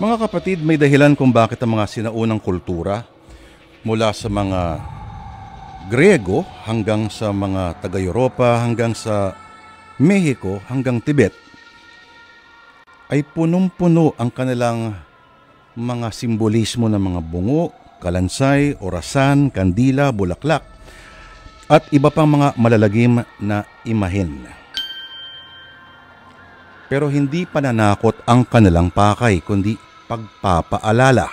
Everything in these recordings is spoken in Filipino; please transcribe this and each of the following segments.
Mga kapatid, may dahilan kung bakit ang mga sinaunang kultura mula sa mga Grego hanggang sa mga taga-Europa hanggang sa Mexico hanggang Tibet ay punong-puno ang kanilang mga simbolismo ng mga bungo, kalansay, orasan, kandila, bulaklak at iba pang mga malalagim na imahen. Pero hindi pananakot ang kanilang pakay kundi pagpapaalala.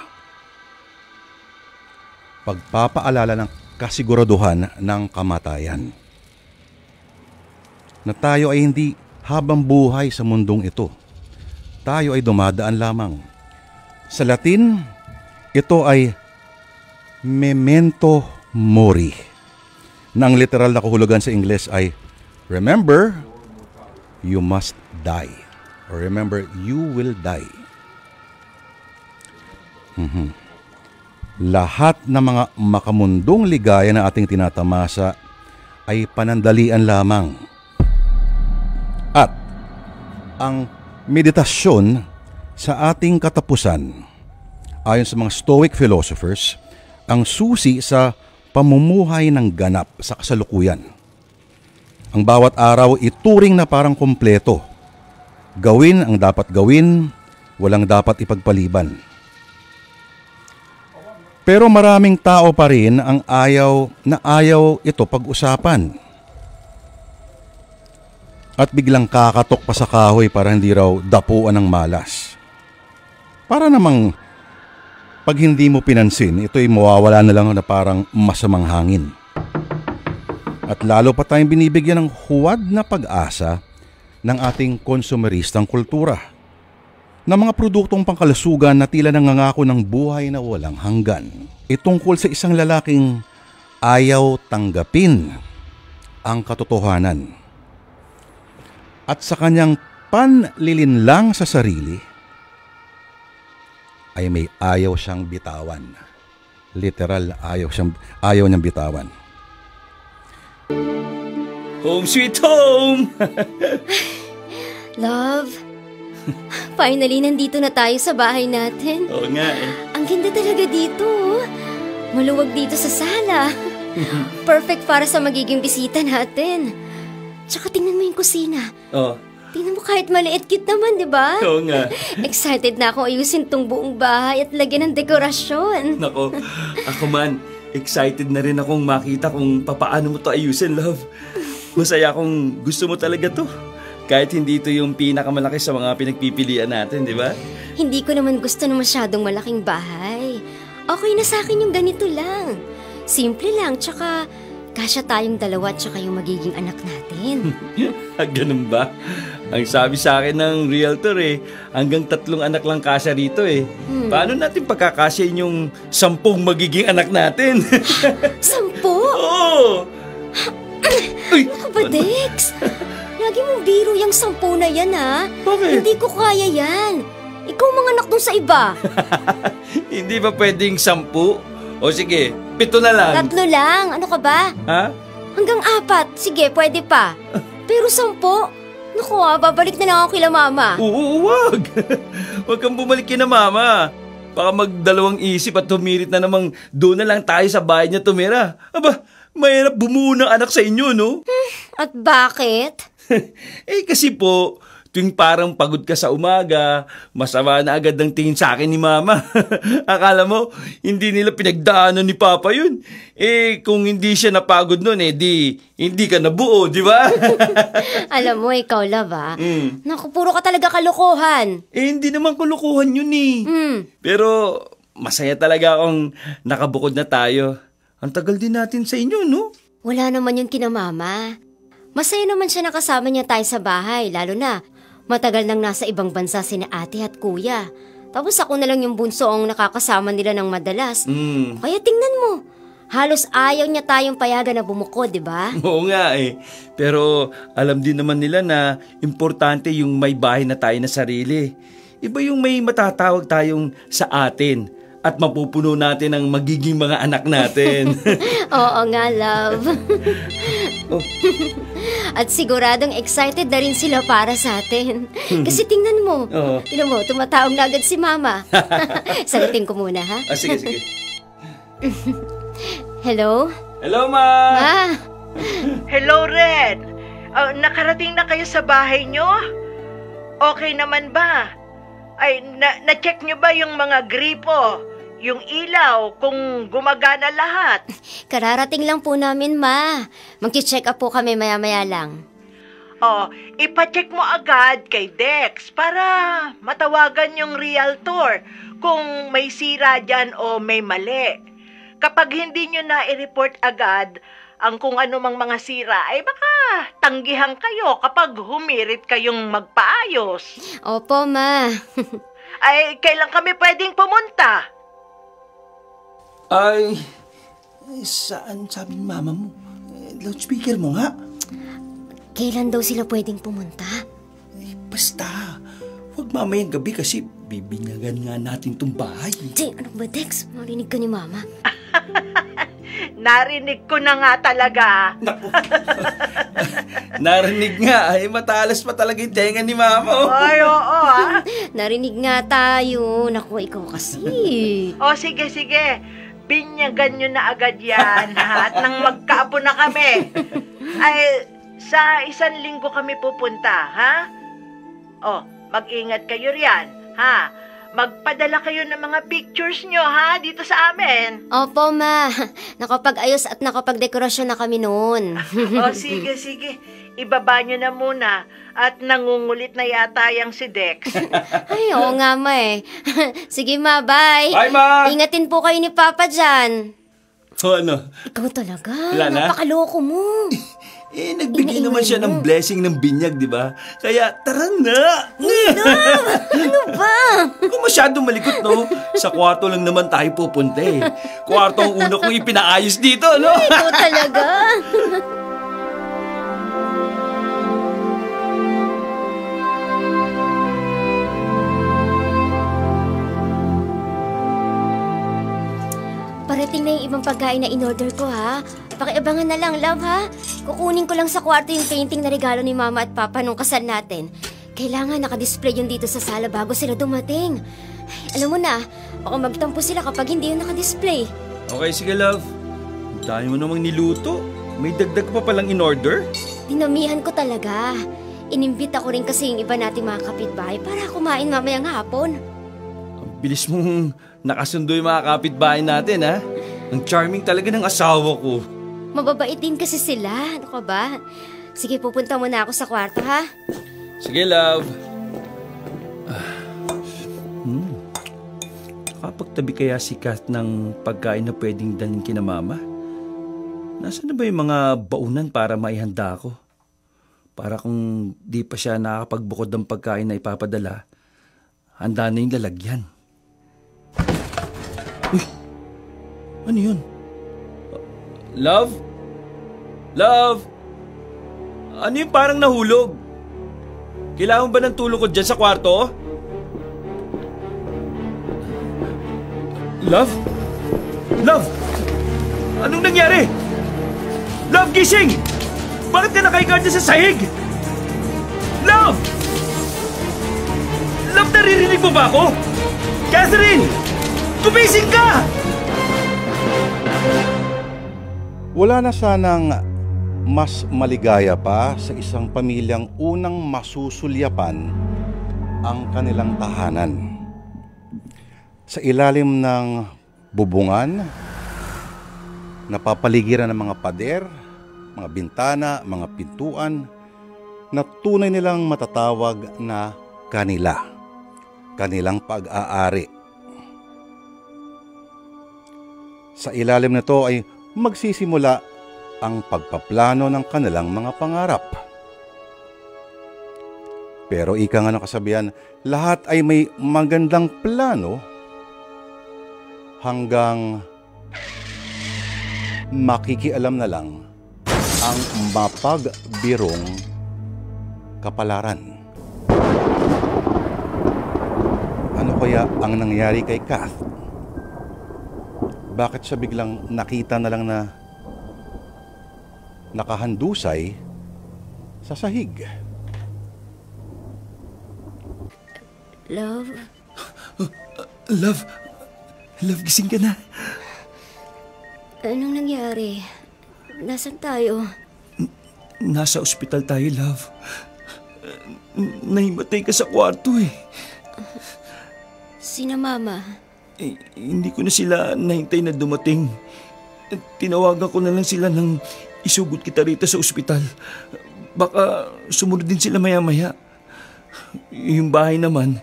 Pagpapaalala ng kasiguraduhan ng kamatayan. Na tayo ay hindi habang buhay sa mundong ito. Tayo ay dumadaan lamang. Sa Latin, ito ay memento mori. Na ang literal na kahulugan sa Ingles ay remember, you must die. Or remember, you will die. Lahat ng mga makamundong ligaya na ating tinatamasa ay panandalian lamang. At ang meditasyon sa ating katapusan, ayon sa mga Stoic philosophers, ang susi sa pamumuhay ng ganap sa kasalukuyan. Ang bawat araw ituring na parang kompleto. Gawin ang dapat gawin, walang dapat ipagpaliban. Pero maraming tao pa rin ang ayaw ito pag-usapan. At biglang kakatok pa sa kahoy para hindi raw dapuan ng malas. Para namang pag hindi mo pinansin, ito'y mawawala na lang na parang masamang hangin. At lalo pa tayong binibigyan ng huwad na pag-asa ng ating konsumeristang kultura. Na mga produktong pangkalusugan na tila nangangako ng buhay na walang hanggan. Itungkol sa isang lalaking ayaw tanggapin ang katotohanan. At sa kanyang panlilinlang sa sarili, ay may ayaw siyang bitawan. Literal, ayaw niyang bitawan. Home sweet home! Love, finally, nandito na tayo sa bahay natin. Oo nga eh. Ang ganda talaga dito. Maluwag dito sa sala. Perfect para sa magiging bisita natin. Tsaka tingnan mo yung kusina. Oh. Tingnan mo kahit maliit, cute naman, di ba? Oo nga. Excited na ako ayusin tong buong bahay at lagyan ng dekorasyon. Nako, ako man, excited na rin akong makita kung papaano mo to ayusin, love. Masaya akong gusto mo talaga to. Kahit hindi ito yung pinakamalaki sa mga pinagpipilian natin, di ba? Hindi ko naman gusto na masyadong malaking bahay. Okay na sa akin yung ganito lang. Simple lang, tsaka kasya tayong dalawa tsaka yung magiging anak natin. Ganun ba? Ang sabi sa akin ng realtor hanggang 3 anak lang kasya rito Paano natin pagkakasyahin yung 10 magiging anak natin? 10? Oo! Ano ba, Dex? Lagi mong biro yung 10 na yan, ha? Bakit? Hindi ko kaya yan. Ikaw mga anak dun sa iba. Hindi ba pwedeng 10? O sige, 7 na lang. 3 lang. Ano ka ba? Ha? Hanggang 4. Sige, pwede pa. Pero 10? Naku, babalik na lang ako kila mama. Oo, wag. Wag kang bumalik kina mama. Baka magdalawang isip at humirit na namang doon na lang tayo sa bahay niya tumira. Aba, mahirap bumuo ng anak sa inyo, no? At bakit? Kasi po, tuwing parang pagod ka sa umaga, masama na agad ang tingin sa akin ni mama. Akala mo, hindi nila pinagdaanan ni papa yun. Kung hindi siya napagod nun, di hindi ka nabuo, di ba? Alam mo, ikaw, love, Naku, puro ka talaga kalokohan. Hindi naman kulukuhan yun Pero masaya talaga akong nakabukod na tayo. Ang tagal din natin sa inyo, no? Wala naman yun kina mama. Masaya naman siya nakasama niya tayo sa bahay, lalo na matagal nang nasa ibang bansa sina ate at kuya. Tapos ako na lang yung bunso ang nakakasama nila ng madalas. Kaya tingnan mo, halos ayaw niya tayong payagan na bumukod, di ba? Oo nga Pero alam din naman nila na importante yung may bahay na tayo na sarili. Iba yung may matatawag tayong sa atin at mapupuno natin ang magiging mga anak natin. Oo nga, love. At siguradong excited na rin sila para sa atin. Kasi tingnan mo. Oo. Tingnan mo, tumatawag na agad si Mama. Sagutin ko muna, ha? Sige, sige. Hello? Hello, Ma! Ma? Hello, Red. Nakarating na kayo sa bahay nyo? Okay naman ba? Ay, na-check nyo ba yung mga gripo? Yung ilaw, kung gumagana lahat? Kararating lang po namin, Ma. Mag-check up po kami maya-maya lang. Ipacheck mo agad kay Dex para matawagan yung realtor kung may sira dyan o may mali. Kapag hindi nyo na i-report agad ang kung ano mang mga sira, ay baka tanggihan kayo kapag humirit kayong magpaayos. Opo, Ma. Ay, kailan kami pwedeng pumunta? Ay, saan sabi ni Mama mo? Loudspeaker mo nga. Kailan daw sila pwedeng pumunta? Basta, huwag mamayang gabi kasi bibinyagan nga natin tong bahay. Ano ba, Dex? Marinig ka ni Mama. Narinig ko na nga talaga. Naku. Narinig nga, ay matalas pa talaga yung tenga ni Mama. Ay, oo Narinig nga tayo. Naku, ikaw kasi. Sige. Binyagan nyo na agad yan, ha? At nang magkaapo na kami. Ay, sa 1 linggo kami pupunta, ha? Mag-ingat kayo riyan, ha? Magpadala kayo ng mga pictures nyo, ha? Dito sa amin. Opo, Ma. Nakapag-ayos at nakapag-dekorasyon na kami noon. Sige. Ibaba nyo na muna. At nangungulit na yata yung si Dex. Ay, oo nga, Ma eh. Sige, Ma, bye. Bye, Ma. Ingatin po kayo ni Papa dyan. Ano? Ikaw talaga. Wala na? Napakaloko mo. Nagbigay naman siya ng blessing ng binyag, di ba? Kaya, tara na! Ano ba? Kung masyadong malikot, no? Sa kwarto lang naman tayo pupunta eh. Kwarto ang una kong ipinaayos dito, no? Ikaw talaga. Parating na yung ibang pagkain na in-order ko, ha? Pakiabangan na lang, love, ha? Kukunin ko lang sa kwarto yung painting na regalo ni Mama at Papa nung kasal natin. Kailangan nakadisplay yun dito sa sala bago sila dumating. Ay, alam mo na, baka magtampo sila kapag hindi yun nakadisplay. Okay, sige, love. Dahil mo namang niluto. May dagdag pa palang in-order. Dinamihan ko talaga. Inimbita ko rin kasi yung iba nating mga kapitbahay para kumain mamayang hapon. Ang bilis mong nakasundo yung mga kapitbahay natin, ha? Ang charming talaga ng asawa ko. Mababait din kasi sila. Ano ka ba? Sige, pupunta muna ako sa kwarto, ha? Sige, love. Kapagtabi kaya si Kath ng pagkain na pwedeng dalhin kina Mama? Nasaan na ba yung mga baunan para maihanda ko? Para kung di pa siya nakakapagbukod ng pagkain na ipapadala, handa na yung lalagyan. Uy! Ano yun? Love? Love? Ano yung parang nahulog? Kailangan ba ng tulong ko dyan sa kwarto? Love? Love? Anong nangyari? Love, gising! Bakit ka nakahiga dyan sa sahig? Love! Love, naririnig mo ba ako? Catherine! Gumising ka! Wala na sanang mas maligaya pa sa isang pamilyang unang masusulyapan ang kanilang tahanan. Sa ilalim ng bubungan, napapaligiran ng mga pader, mga bintana, mga pintuan, na tunay nilang matatawag na kanila, kanilang pag-aari. Sa ilalim nito ay magsisimula ang pagpaplano ng kanilang mga pangarap. Pero ika nga ng kasabihan, lahat ay may magandang plano hanggang makikialam na lang ang mapagbirong kapalaran. Ano kaya ang nangyari kay Kath? Bakit siya biglang nakita na lang na nakahandusay sa sahig. Love, Love, gising ka na. anong nangyari? Nasaan tayo? Nasa ospital tayo, love. Nahimatay ka sa kwarto eh. Sina Mama? Hindi ko na sila nahintay na dumating. Tinawagan ko na lang sila nang isugod kita rito sa ospital. Baka sumunod din sila maya-maya. Yung bahay naman,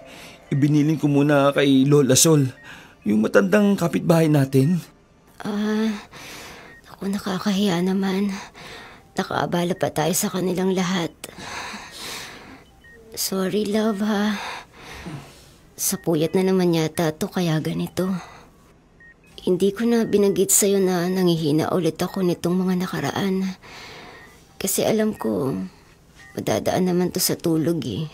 ibinilin ko muna kay Lola Sol, yung matandang kapitbahay natin. Ako nakakahiya naman. Nakaabala pa tayo sa kanilang lahat. Sorry, love, ha. Sa puyat na naman yata to kaya ganito. Hindi ko na binanggit sa'yo na nangihina ulit ako nitong mga nakaraan. Kasi alam ko, madadaan naman to sa tulog eh.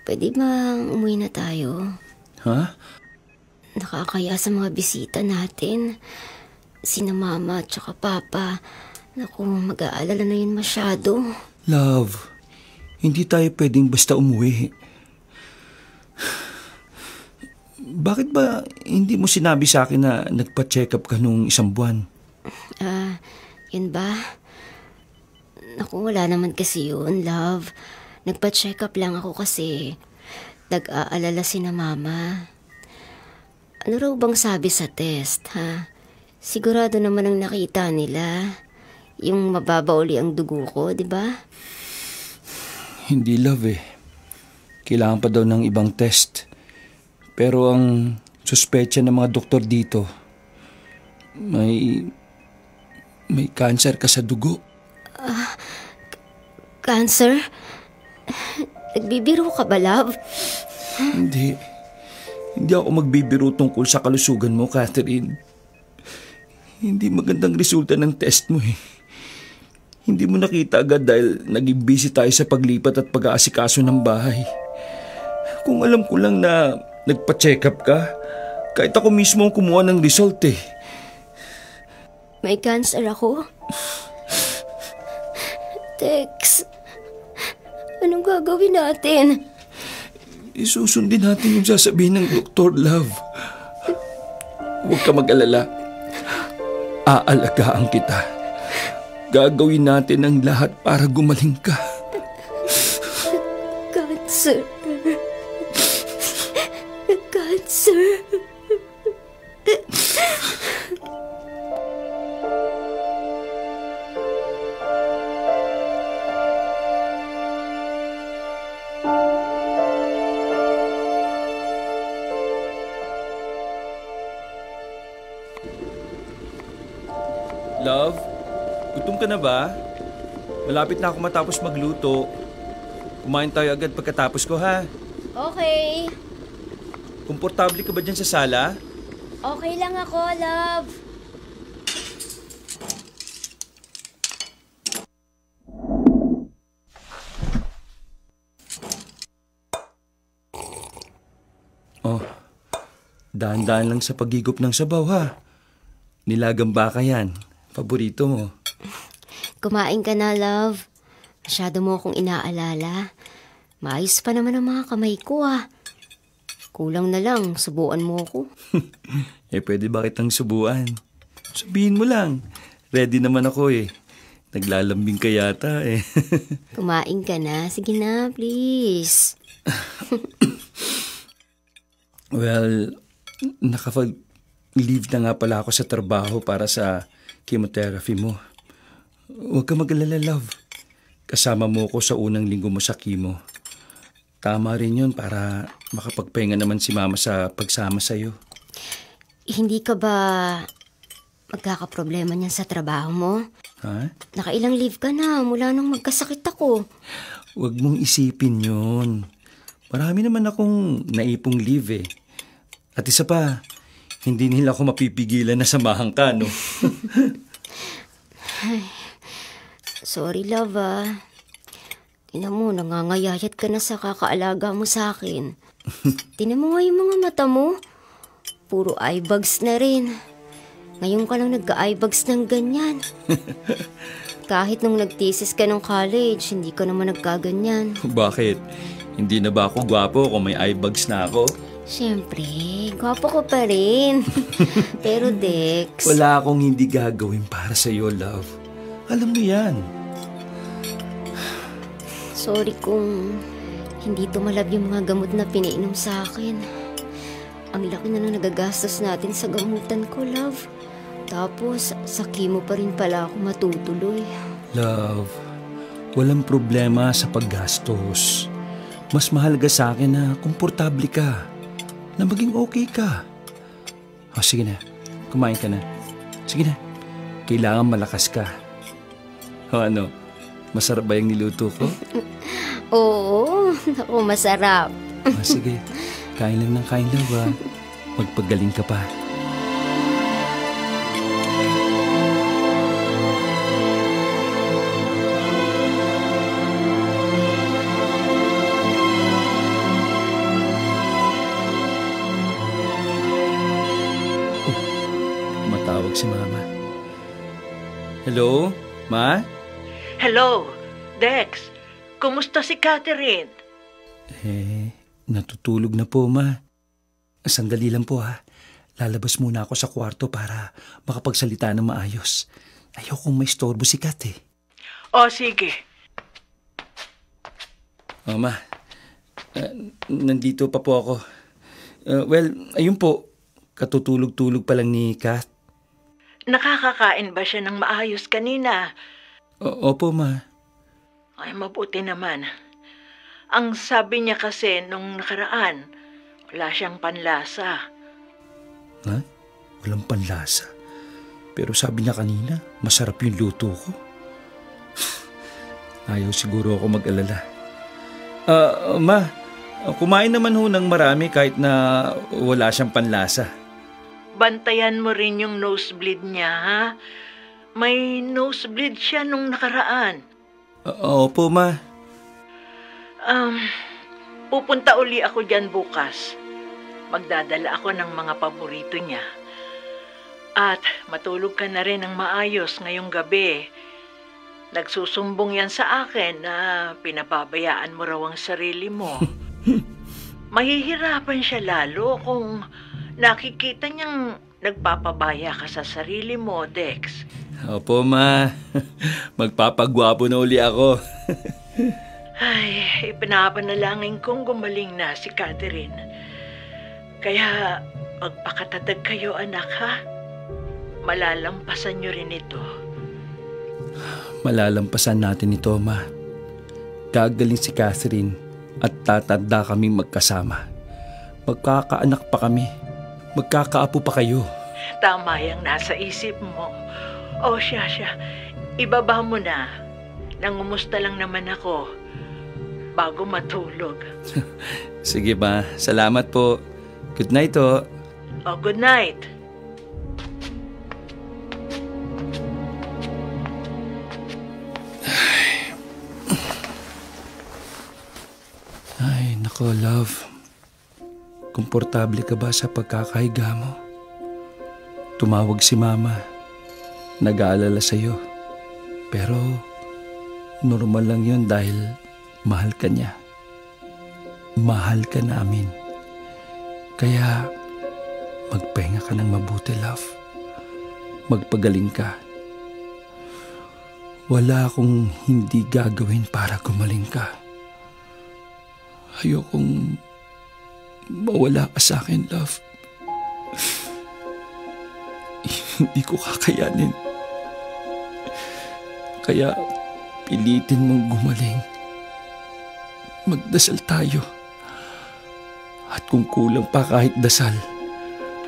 Pwede ba umuwi na tayo? Ha? Nakakaya sa mga bisita natin. Sina Mama at saka Papa. Naku, mag-aalala na yun masyado. Love, hindi tayo pwedeng basta umuwi. Bakit ba hindi mo sinabi sa akin na nagpa-check up ka nung 1 buwan? Yun ba? Naku, wala naman kasi yun, love. Nagpa-check up lang ako kasi nag-aalala sina Mama. Ano raw bang sabi sa test, ha? Sigurado naman ang nakita nila. Yung mababa uli ang dugo ko, di ba? Hindi, love eh. Kailangan pa daw ng ibang test. Pero ang suspecha ng mga doktor dito, may cancer ka sa dugo. Cancer? Nagbibiro ka ba, love? Hindi. Hindi ako magbibiro tungkol sa kalusugan mo, Catherine. Hindi magandang resulta ng test mo eh. Hindi mo nakita agad dahil naging busy tayo sa paglipat at pag-aasikaso ng bahay. Kung alam ko lang na nagpa-check up ka, kahit ako mismo ang kumuha ng result eh. May cancer ako? Tex, anong gagawin natin? Isusundin natin yung sasabihin ng doktor, love. Huwag ka mag-alala. Aalagaan kita. Gagawin natin ang lahat para gumaling ka. Cancer. Cancer. Love, gutom ka na ba? Malapit na ako matapos magluto. Kumain tayo agad pagkatapos ko, ha? Okay. Komportable ka ba dyan sa sala? Okay lang ako, love. Oh, dahan-dahan lang sa paghigop ng sabaw, ha? Nilagang baka yan. Paborito mo. Kumain ka na, love. Masyado mo akong inaalala. Maayos pa naman ang mga kamay ko, ah. Kulang na lang, subuan mo ako. Pwede ba kitang subuan? Sabihin mo lang. Ready naman ako eh. Naglalambing ka yata eh. Kumain ka na. Sige na, please. Well, nakapag-leave na nga pala ako sa trabaho para sa chemotherapy mo. Huwag ka mag-alala, love. Kasama mo ko sa unang linggo mo sa chemo. Tama rin yun para makapagpahinga naman si Mama sa pagsama sa'yo. Hindi ka ba magkakaproblema niyan sa trabaho mo? Ha? Nakailang leave ka na mula nung magkasakit ako. Huwag mong isipin yun. Marami naman akong naipong leave eh. At isa pa, hindi nila ako mapipigilan na samahan ka, no? Sorry, love, ah. Tingnan mo, nangangayayat ka na sa kakaalaga mo sa akin. Tingnan mo nga yung mga mata mo. Puro eye bags na rin. Ngayon ka lang nagka-eye bags ng ganyan. Kahit nung nagtisis ka ng college, hindi ka naman nagkaganyan. Bakit? Hindi na ba ako gwapo kung may eye bags na ako? Siyempre, gwapo ko pa rin. Pero Dex... Wala akong hindi gagawin para sa'yo, love. Alam mo yan. Sorry kung hindi tumalab yung mga gamot na pinainom sa akin. Ang laki na nang nagagastos natin sa gamutan ko, love. Tapos, sa chemo pa rin pala ako matutuloy. Love, walang problema sa paggastos. Mas mahalaga sa akin na komportable ka. Na maging okay ka. O, sige na. Kumain ka na. Sige na. Kailangan malakas ka. O ano, masarap ba yung niluto ko? Oo, naku, masarap. O, sige, kain lang ng kain, love, ha? Magpagaling ka pa. Matawag si Mama. Hello, Ma? Hello, Dex. Kumusta si Catherine? Natutulog na po, Ma. Sandali lang po, ha. Lalabas muna ako sa kwarto para makapagsalita ng maayos. Ayokong may istorbo si Kat, eh. O, sige. Oh, Ma. Nandito pa po ako. Well, ayun po. Katutulog-tulog pa lang ni Kat. Nakakakain ba siya ng maayos kanina? Opo, Ma. Ay, mabuti naman. Ang sabi niya kasi nung nakaraan, wala siyang panlasa. Ha? Walang panlasa? Pero sabi niya kanina, masarap yung luto ko. Ayaw siguro ako mag-alala. Ma, kumain naman ho ng marami kahit na wala siyang panlasa. Bantayan mo rin yung nosebleed niya, ha? May nosebleed siya nung nakaraan. Opo, Ma. Pupunta uli ako dyan bukas. Magdadala ako ng mga paborito niya. At matulog ka na rin ng maayos ngayong gabi. Nagsusumbong yan sa akin na pinababayaan mo raw ang sarili mo. Mahihirapan siya lalo kung nakikita niyang nagpapabaya ka sa sarili mo, Dex. Opo, Ma. Magpapagwapo na uli ako. Ay, ipinapanalangin kong gumaling na si Catherine. Kaya magpakatatag kayo, anak, ha? Malalampasan niyo rin ito. Malalampasan natin ito, Ma. Gagaling si Catherine at tatanda kaming magkasama. Magkakaanak pa kami. Magkakaapo pa kayo. Tama yung nasa isip mo. O siya, ibaba mo na. Nangumusta lang naman ako bago matulog. Sige, Ma. Salamat po. Good night, oh. O, good night. Ay, nako, love. Komportable ka ba sa pagkakahiga mo? Tumawag si Mama. Nag-aalala sa'yo. Pero normal lang yun dahil mahal ka niya. Mahal ka namin. Kaya magpahinga ka ng mabuti, love. Magpagaling ka. Wala akong hindi gagawin para gumaling ka. Ayokong mawala ka sa akin, love. Hindi ko kakayanin. Kaya pilitin mong gumaling. Magdasal tayo. At kung kulang pa kahit dasal,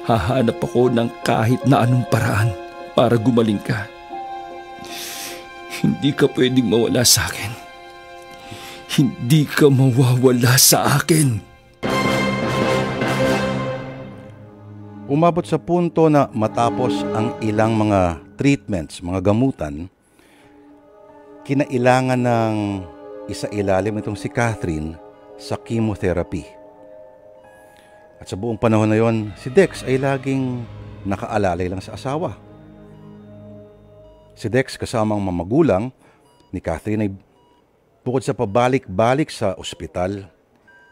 hahanap ako ng kahit na anong paraan para gumaling ka. Hindi ka pwedeng mawala sa akin. Hindi ka mawawala sa akin. Umabot sa punto na matapos ang ilang mga treatments, mga gamutan, kinailangan ng isailalim itong si Catherine sa chemotherapy. At sa buong panahon na yon, si Dex ay laging nakaalalay lang sa asawa. Si Dex kasamang mga magulang ni Catherine ay bukod sa pabalik-balik sa ospital,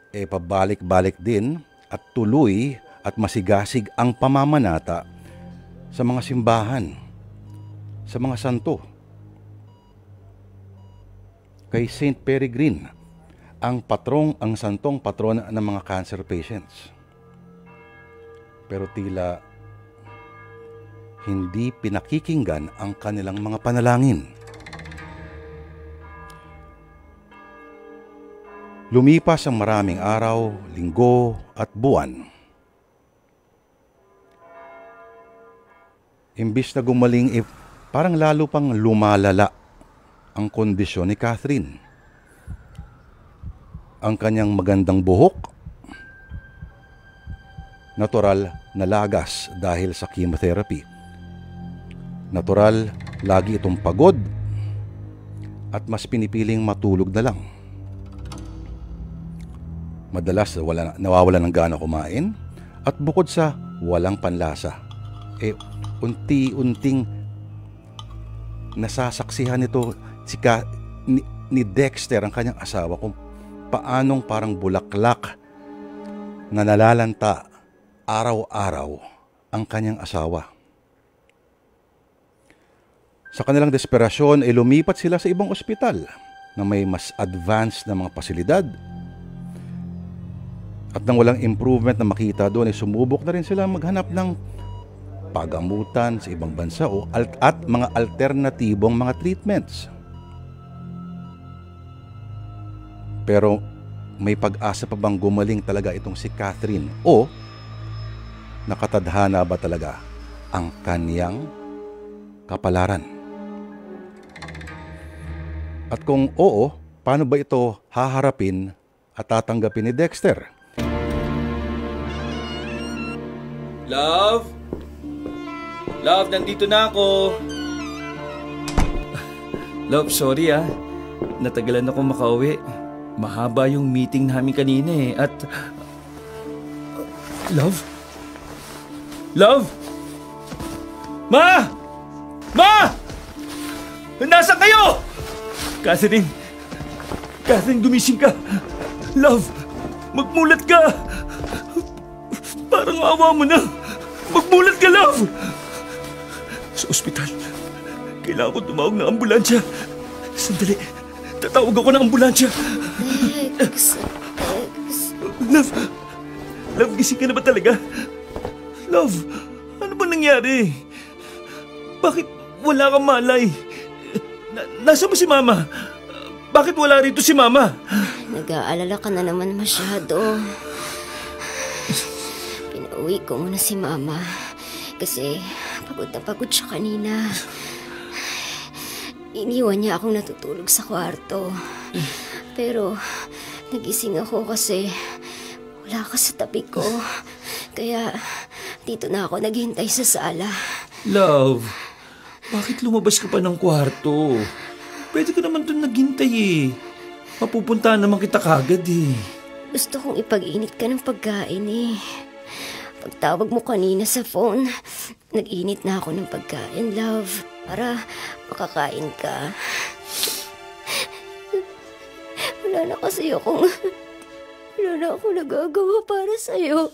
pabalik-balik din at tuloy at masigasig ang pamamanata sa mga simbahan, sa mga santo. Kay Saint Peregrine, ang santong patron ng mga cancer patients. Pero tila hindi pinakikinggan ang kanilang mga panalangin. Lumipas ang maraming araw, linggo at buwan. Imbis na gumaling, parang lalo pang lumalala ang kondisyon ni Catherine. Ang kanyang magandang buhok, natural na lagas dahil sa chemotherapy. Natural, lagi itong pagod at mas pinipiling matulog na lang. Madalas nawawala ng gana kumain at bukod sa walang panlasa, unti-unting nasasaksihan nito ni Dexter, ang kanyang asawa, kung paanong parang bulaklak na nalalanta araw-araw ang kanyang asawa. Sa kanilang desperasyon, lumipat sila sa ibang ospital na may mas advanced na mga pasilidad. At nang walang improvement na makita doon, sumubok na rin sila maghanap ng pagamutan sa ibang bansa at mga alternatibong mga treatments. Pero may pag-asa pa bang gumaling talaga itong si Catherine, o nakatadhana ba talaga ang kaniyang kapalaran? At kung oo, paano ba ito haharapin at tatanggapin ni Dexter? Love? Love, nandito na ako. Love, sorry natagalan ako makauwi. Mahaba yung meeting namin kanina at... Love? Love? Ma! Ma! Nasaan kayo? Catherine, gumising ka. Love, magmulat ka. Parang awa mo na. Magmulat ka, love. Sa ospital, kailangan ko tumawag ng ambulansya. Sandali, tatawag ako ng ambulansya. Love, gising ka na ba talaga? Love, ano ba nangyari? Bakit wala kang malay? Nasa ba si Mama? Bakit wala rito si Mama? Nag-aalala ka na naman masyado. Pinauwi ko muna si Mama kasi pagod na pagod siya kanina. Iniwan niya akong natutulog sa kwarto. Pero nagising ako kasi wala ka sa tabi ko. Kaya dito na ako naghintay sa sala. Love, bakit lumabas ka pa ng kwarto? Pwede ka naman doon naghintay Mapupuntahan naman kita kagad Gusto kong ipag-init ka ng pagkain Pagtawag mo kanina sa phone, nag-init na ako ng pagkain, love, para makakain ka. Wala na akong nagagawa para sa'yo.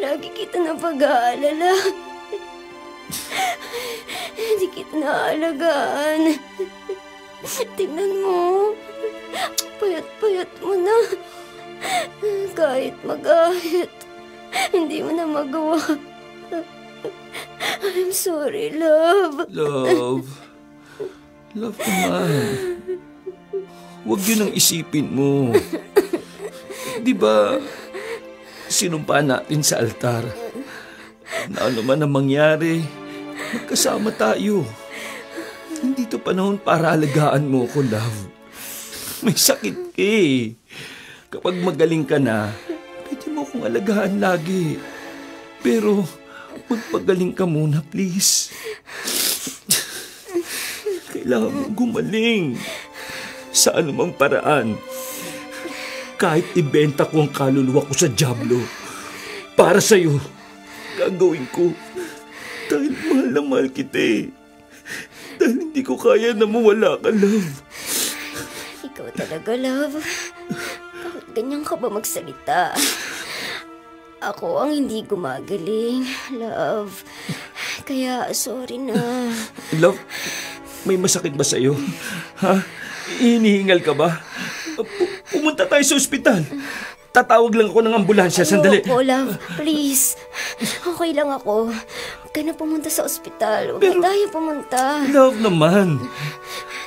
Lagi kita na pag-aalala. Hindi kita naalagaan. Tingnan mo. Payat-payat mo na. Kahit mag-ahit, hindi mo na magawa. I'm sorry, love. Love naman. Huwag yun ang isipin mo. Di ba, sinumpa natin sa altar na ano man ang mangyari, magkasama tayo. Hindi to panahon para alagaan mo ko, love. May sakit ka Kapag magaling ka na, pwede mo akong alagaan lagi. Pero, magpagaling ka muna, please. Kailangan mong gumaling. Sa anumang paraan. Kahit ibenta ko ang kaluluwa ko sa dyablo, para sa'yo, gagawin ko. Dahil mahal na mahal kita Dahil hindi ko kaya na mawala ka, love. Ikaw talaga, love. Bakit ganyan ka ba magsalita? Ako ang hindi gumagaling, love. Kaya sorry na. Love, may masakit ba sa'yo? Ha? Hinihingal ka ba? Pumunta tayo sa ospital. Tatawag lang ako ng ambulansya, sandali. Ayoko, love. Please. Okay lang ako. Huwag ka na pumunta sa ospital. Huwag na tayo pumunta. Love naman.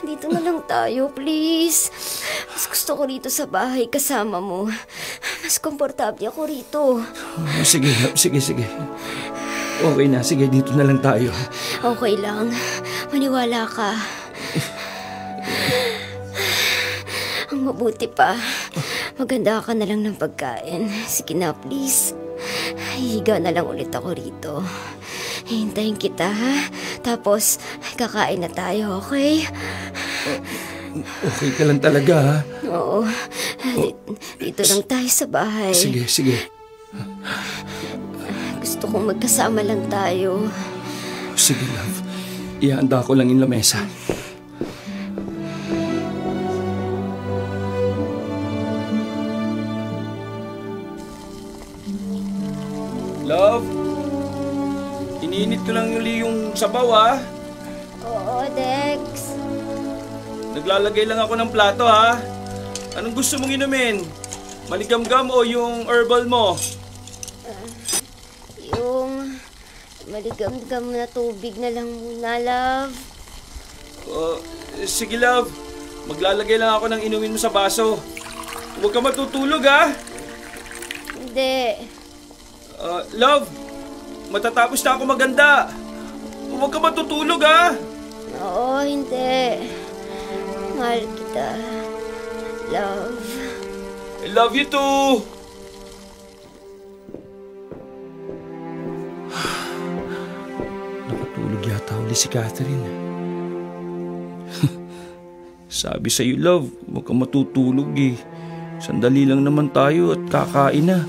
Dito na lang tayo, please. Mas gusto ko rito sa bahay kasama mo. Mas komportable ako rito. Sige, love. Sige. Okay na. Sige, dito na lang tayo. Okay lang. Maniwala ka. Ang mabuti pa, maganda ka na lang ng pagkain. Sige na, please. Hihiga na lang ulit ako rito. Hintayin kita, ha? Tapos, kakain na tayo, okay? Okay ka lang talaga, ha? Oo. Dito lang tayo sa bahay. Sige. Gusto kong magkasama lang tayo. Sige, love. Ihanda ko lang yung lamesa. Love, iniinit ko lang yung sabaw, ha? Oo, Dex. Naglalagay lang ako ng plato, ha? Anong gusto mong inumin? Maligamgam o yung herbal mo? Yung maligam-gam na tubig na lang muna, love. Sige, love. Maglalagay lang ako ng inumin mo sa baso. Huwag ka matutulog, ha? Hindi. Love, matatapos na ako maganda. Huwag ka matutulog, ha? Oo, hindi. Mahal kita, love. I love you too. Nakatulog yata uli si Catherine. Sabi sa'yo, love, huwag ka matutulog eh. Sandali lang naman tayo at kakain na.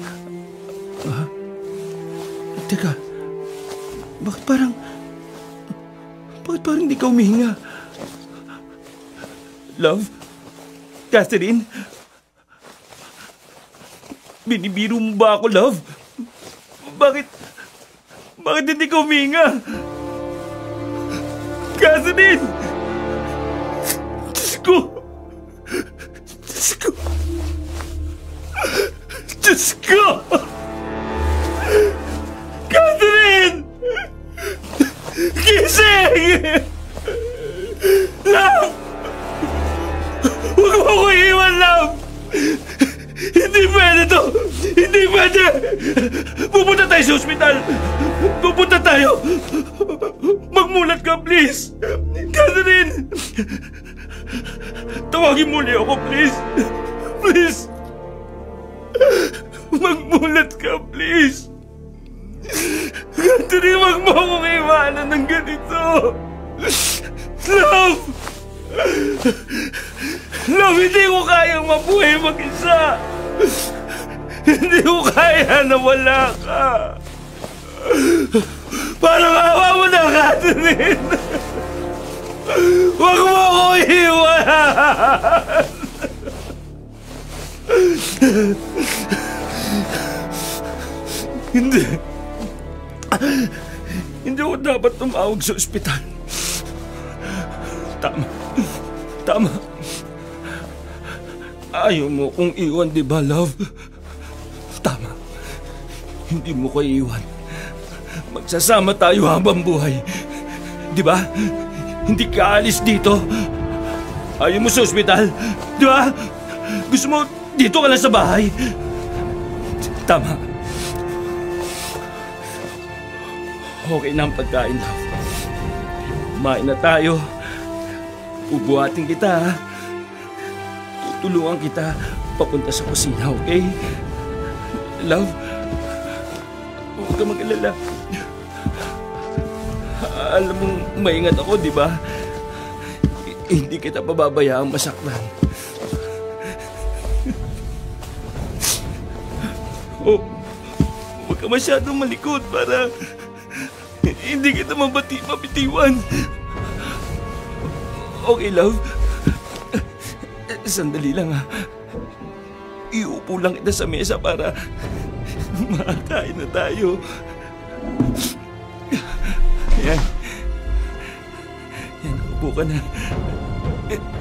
Teka, bakit parang hindi ka umihinga? Love? Catherine? Binibiro mo ba ako, love? Bakit hindi ka umihinga? Catherine! Diyos ko! Catherine! Gising! Love! Huwag mo ko iiwan, love! Hindi pwede to! Hindi pwede! Pupunta tayo sa ospital! Pupunta tayo! Magmulat ka, please! Catherine! Tawagin muli ako, please! Please! Magmulat ka, please! Catherine, wag mo akong iwanan ng ganito! Love! Love, hindi ko kayang mabuhay mag-isa! Hindi ko kaya na wala ka! Parang awa mo na, Catherine! Wag mo ako iwan! Hindi ako dapat tumawag sa ospital. Tama. Ayaw mo kong iwan, di ba, love? Tama. Hindi mo ko iwan. Magsasama tayo habang buhay. Di ba? Hindi ka alis dito. Ayaw mo sa ospital. Di ba? Gusto mo dito ka lang sa bahay. Tama. Okay na ang pagkain, love. Kumain na tayo. Ubuhatin kita, ha? Tutulungan kita papunta sa kusina, okay? Love, huwag ka mag-alala. Alam mong maingat ako, di ba? Hindi kita pababayaang masaktan. Oh, huwag ka masyadong malikot para hindi kita mabitiwan. Okay, love. Sandali lang ha. Iupo lang kita sa mesa para makakain na tayo. Yan. Yan, upo ka na.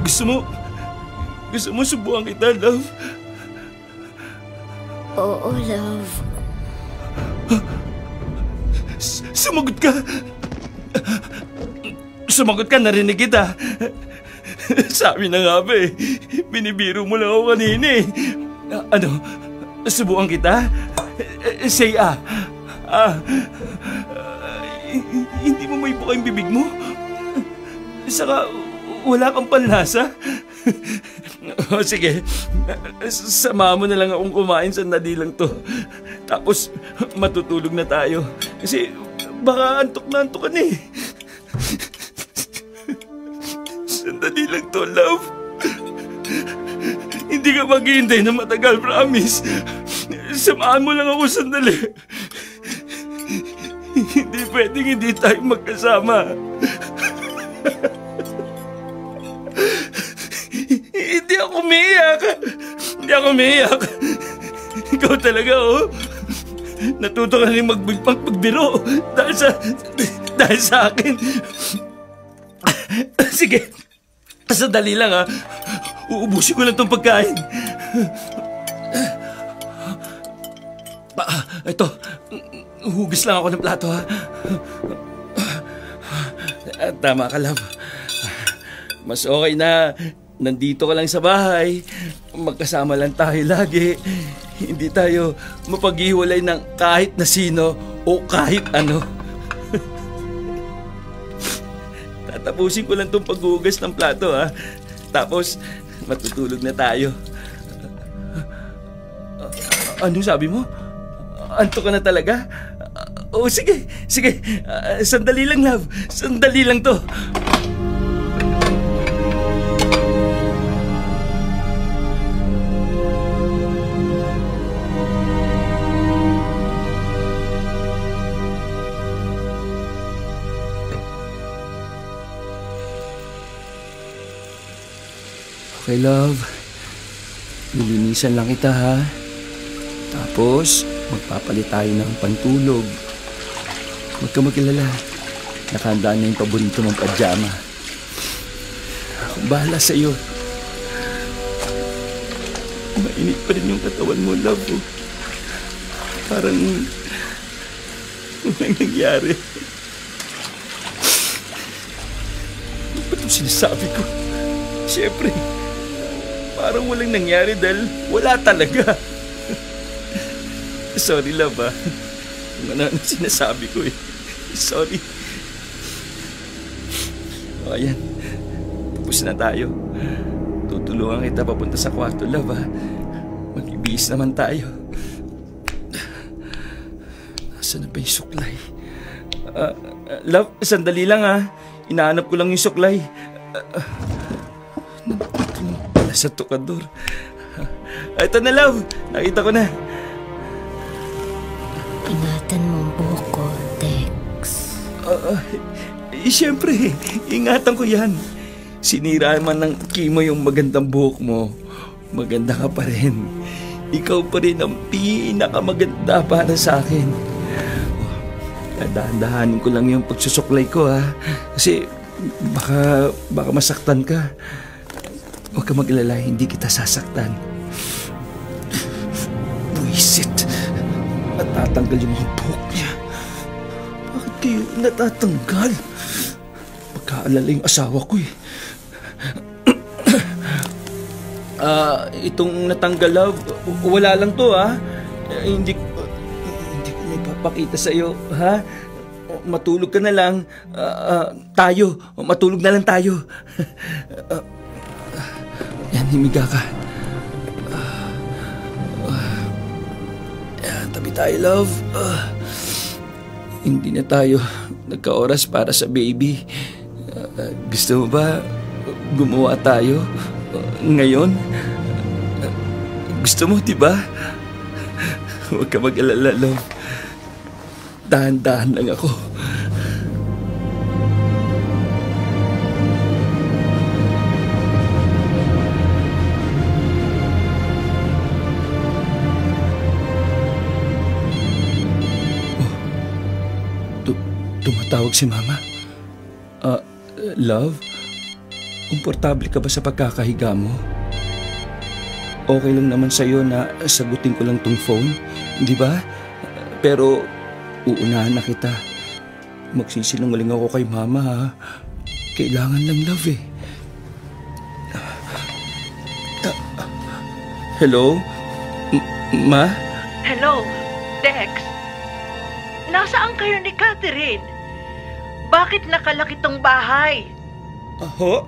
Gusto mo subukan kita, love? Oo, love. Sumagot ka! Sumagot ka, narinig kita. Sabi na nga ba eh, binibiro mo lang ako kanina eh. Ano, subukan kita? Say hindi mo may buka yung bibig mo? Saka wala kang panlasa? O sige, sama mo na lang akong kumain, sandali lang to. Tapos matutulog na tayo. Kasi baka antok na antok ka na eh. Sandali lang to, love. Hindi ka maghihintay na matagal, promise. Samahan mo lang ako sandali. Hindi pwedeng hindi tayo magkasama. Hindi ako umiiyak. Ikaw talaga, oh. Natuto ka na rin magbiro dahil sa akin. Sige, sandali lang ha. Uubusin ko lang tong pagkain. Ito, hugas lang ako ng plato ha. Tama ka, love. Mas okay na nandito ka lang sa bahay. Magkasama lang tayo lagi. Hindi tayo mapaghiwalay ng kahit na sino o kahit ano. Tatapusin ko lang tong paghugas ng plato ha. Tapos matutulog na tayo. Ano sabi mo? Antok ka na talaga? Oh, sige. Sandali lang, love. Sandali lang to. Okay, love. Lilinisan lang kita, ha? Tapos, magpapalit tayo ng pantulog. Huwag ka mag-alala. Nakahandaan na yung paborito mong pajama. Akong bahala sa'yo. Mainit pa rin yung katawan mo, love. Parang walang nangyari. Ano ba itong sinasabi ko? Siyempre, parang walang nangyari dahil wala talaga. Sorry, love, ha. Kung ano sinasabi ko eh. Sorry. O, ayan. Tapos na tayo. Tutulungan kita papunta sa kwarto, love, ha. Mag-ibihis naman tayo. Nasaan na ba yung suklay? Love, sandali lang, ha. Inahanap ko lang yung suklay. Nandito lang pala sa tukador. Ito na, love. Nakita ko na. Ingatan mo ang buhok ko, Dex. Siyempre, ingatan ko yan. Sinira man ng Kimo yung magandang buhok mo, maganda ka pa rin. Ikaw pa rin ang pinakamaganda para sa akin. Dahan-dahanin ko lang yung pagsusuklay ko, ha. Kasi baka masaktan ka. Huwag ka mag-alala, hindi kita sasaktan. Buisit. Natatanggal yung mga buhok niya. Bakit kayo natatanggal? Magkaalala yung asawa ko eh. Itong natanggal, love, wala lang to, ha. Hindi ko may papakita sa'yo, ha. Matulog ka na lang. Matulog na lang tayo. Yan, himiga ka. Tabi tayo, love. Hindi na tayo nagka-oras para sa baby. Gusto mo ba gumawa tayo ngayon? Gusto mo, di ba? Huwag ka mag-alala, love. Dahan-dahan lang ako. Tumatawag si Mama. Love, komportable ka ba sa pagkakahiga mo? Okay lang naman sa'yo na sagutin ko lang tong phone, di ba? Pero uunahan na kita. Magsisinungaling ako kay Mama, ha? Kailangan lang, Love, eh. Hello? Ma? Hello, Dex. Nasaan kayo ni Catherine? Bakit nakalaki tong bahay? Aho?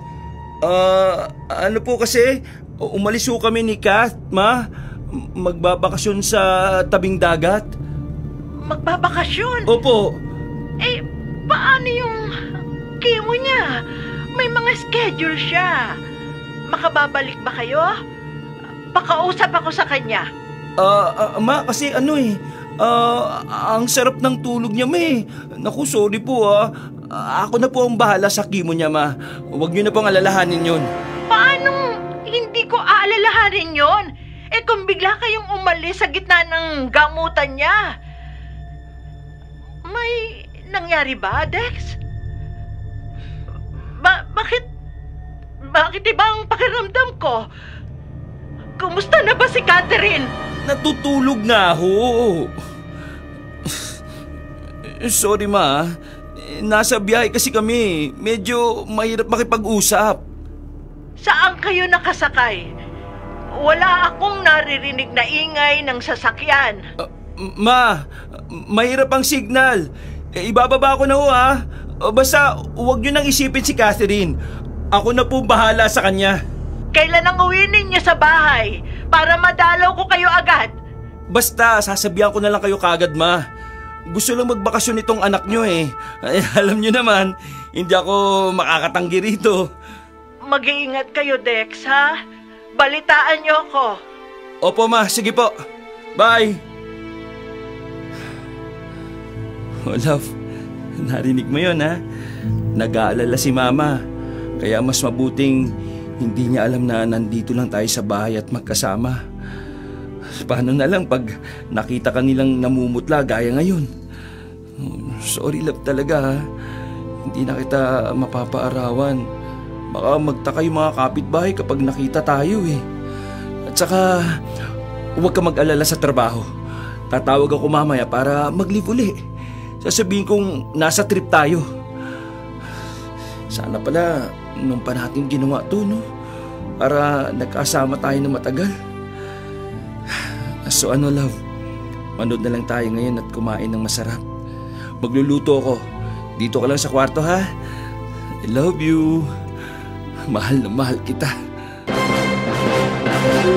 Ano po kasi, umalis po kami ni Kath, Ma. Magbabakasyon sa tabing dagat. Magbabakasyon? Opo. Eh, paano yung kimo niya? May mga schedule siya. Makababalik ba kayo? Pakausap ako sa kanya. Ma, kasi ang sarap ng tulog niya, Ma. Naku, sorry po, ako na po ang bahala sa kimo niya, Ma. Huwag niyo na pong alalahanin yun. Paano hindi ko aalalahanin yon? Eh kung bigla kayong umalis sa gitna ng gamutan niya. May nangyari ba, Dex? Bakit iba ang pakiramdam ko? Kumusta na ba si Catherine? Natutulog na ho. Sorry, Ma. Nasa biyahe kasi kami. Medyo mahirap makipag-usap. Saan kayo nakasakay? Wala akong naririnig na ingay ng sasakyan. Ma, mahirap ang signal. Ibababa ko na ho, ha. Basta huwag niyo nang isipin si Catherine. Ako na po bahala sa kanya. Kailan ang uwi ninyo sa bahay para madalaw ko kayo agad? Basta sasabihan ko na lang kayo kagad, Ma. Gusto lang magbakasyon itong anak nyo, eh. Ay, alam nyo naman, hindi ako makakatanggi rito. Mag-iingat kayo, Dex, ha? Balitaan niyo ako. Opo, Ma. Sige po. Bye. Oh, love, narinig mo yun, ha? Nag-aalala si Mama. Kaya mas mabuting hindi niya alam na nandito lang tayo sa bahay at magkasama. Paano na lang pag nakita ka nilang namumutla gaya ngayon? Sorry, love, talaga, ha? Hindi na kita mapapaarawan. Baka magtaka yung mga kapitbahay kapag nakita tayo, eh. At saka, huwag ka mag-alala sa trabaho. Tatawag ako mamaya para mag-leave uli. Sasabihin kong nasa trip tayo. Sana pala nung pa natin ginawa to, no? Para nagkasama tayo na matagal. So love, manood na lang tayo ngayon at kumain ng masarap. Magluluto ako. Dito ka lang sa kwarto, ha? I love you. Mahal na mahal kita.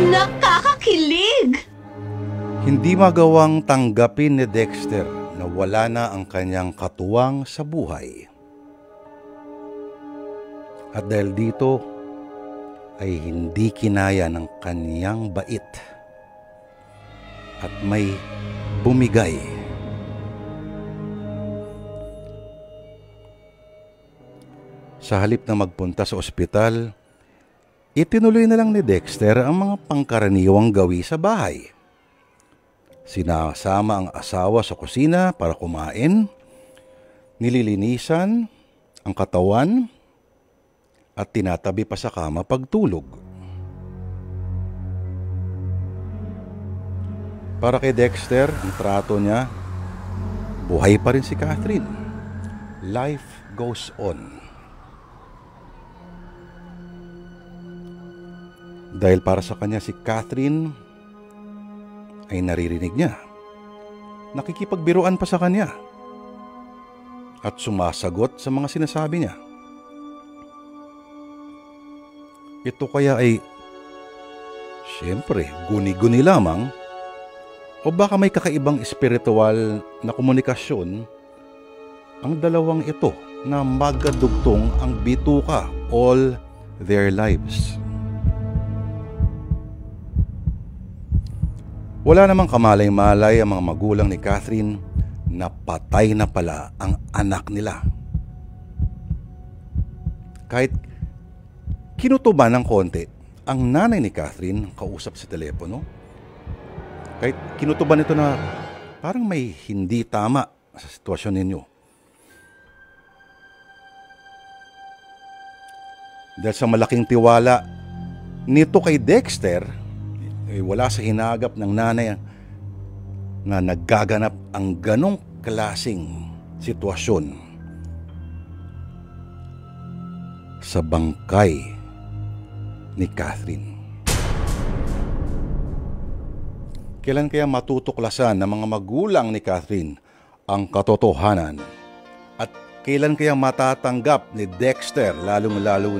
Nakakakilig! Hindi magawang tanggapin ni Dexter na wala na ang kanyang katuwang sa buhay. At dahil dito ay hindi kinaya ng kanyang bait at may bumigay. Sa halip na magpunta sa ospital, itinuloy na lang ni Dexter ang mga pangkaraniwang gawi sa bahay. Sinasama ang asawa sa kusina para kumain, nililinisan ang katawan, at tinatabi pa sa kama pagtulog. Para kay Dexter, ang trato niya, buhay pa rin si Catherine. Life goes on. Dahil para sa kanya si Catherine ay naririnig niya. Nakikipagbiruan pa sa kanya at sumasagot sa mga sinasabi niya. Ito kaya ay, siyempre, guni-guni lamang o baka may kakaibang espiritual na komunikasyon ang dalawang ito na magkadugtong ang bituka all their lives. Wala namang kamalay-malay ang mga magulang ni Catherine na patay na pala ang anak nila. Kahit kinutuban ng konti ang nanay ni Catherine kausap sa telepono. Kahit kinutuban ito na parang may hindi tama sa sitwasyon ninyo. Dahil sa malaking tiwala nito kay Dexter, wala sa hinagap ng nanay na naggaganap ang ganong klasing sitwasyon sa bangkay ni Catherine. Kailan kaya matutuklasan ng mga magulang ni Catherine ang katotohanan? At kailan kaya matatanggap ni Dexter lalong-lalo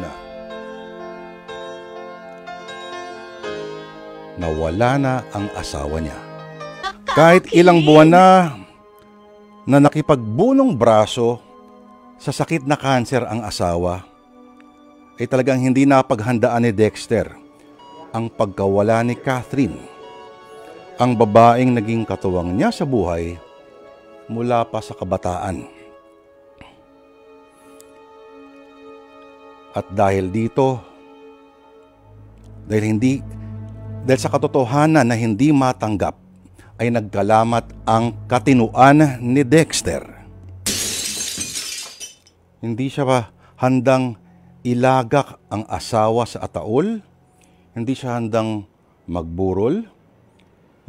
na wala na ang asawa niya? Kahit ilang buwan na nakipagbunong braso sa sakit na kanser ang asawa, ay talagang hindi napaghandaan ni Dexter ang pagkawala ni Catherine, ang babaeng naging katuwang niya sa buhay mula pa sa kabataan. At dahil sa katotohanan na hindi matanggap, ay nagkalamat ang katinuan ni Dexter. Hindi siya ba handang ilagak ang asawa sa ataol? Hindi siya handang magburol?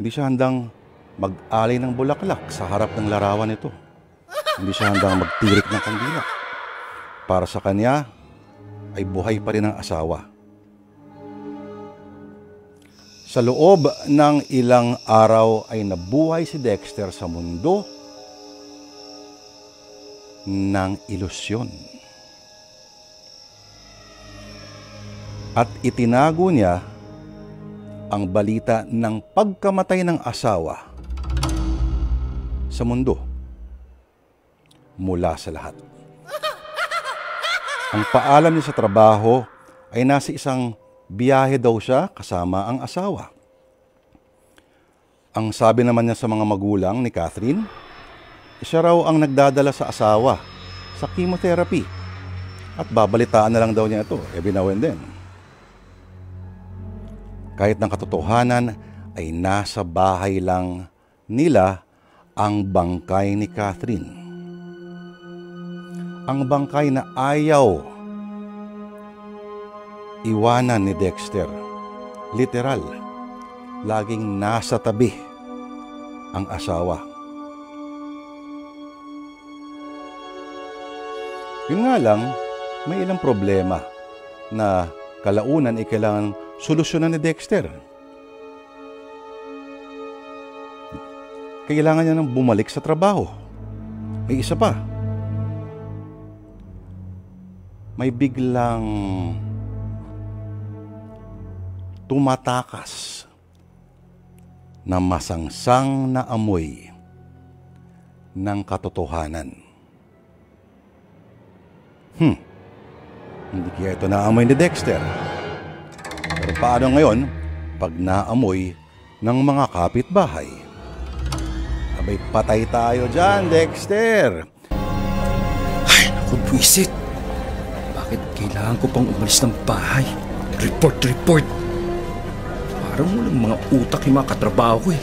Hindi siya handang mag-alay ng bulaklak sa harap ng larawan nito? Hindi siya handang magtirik ng kandila? Para sa kanya, ay buhay pa rin ang asawa. Sa loob ng ilang araw ay nabuhay si Dexter sa mundo ng ilusyon. At itinago niya ang balita ng pagkamatay ng asawa sa mundo mula sa lahat. Ang paalam niya sa trabaho ay nasa isang biyahe daw siya kasama ang asawa. Ang sabi naman niya sa mga magulang ni Catherine, siya raw ang nagdadala sa asawa sa chemotherapy at babalitaan na lang daw niya ito every now and then. Kahit ng katotohanan ay nasa bahay lang nila ang bangkay ni Catherine. Ang bangkay na ayaw iwanan ni Dexter. Literal, laging nasa tabi ang asawa. Yun nga lang, may ilang problema na kalaunan ay kailangan solusyonan ni Dexter. Kailangan niya nang bumalik sa trabaho. May isa pa. May biglang tumatakas na masangsang na amoy ng katotohanan. Hindi kaya ito naamoy ni Dexter. Pero paano ngayon pag naamoy ng mga kapitbahay? Abay, patay tayo dyan, Dexter! Ay, naku, buwisit. Bakit kailangan ko pang umalis ng bahay? Report! Parang walang mga utak yung mga katrabaho ko eh.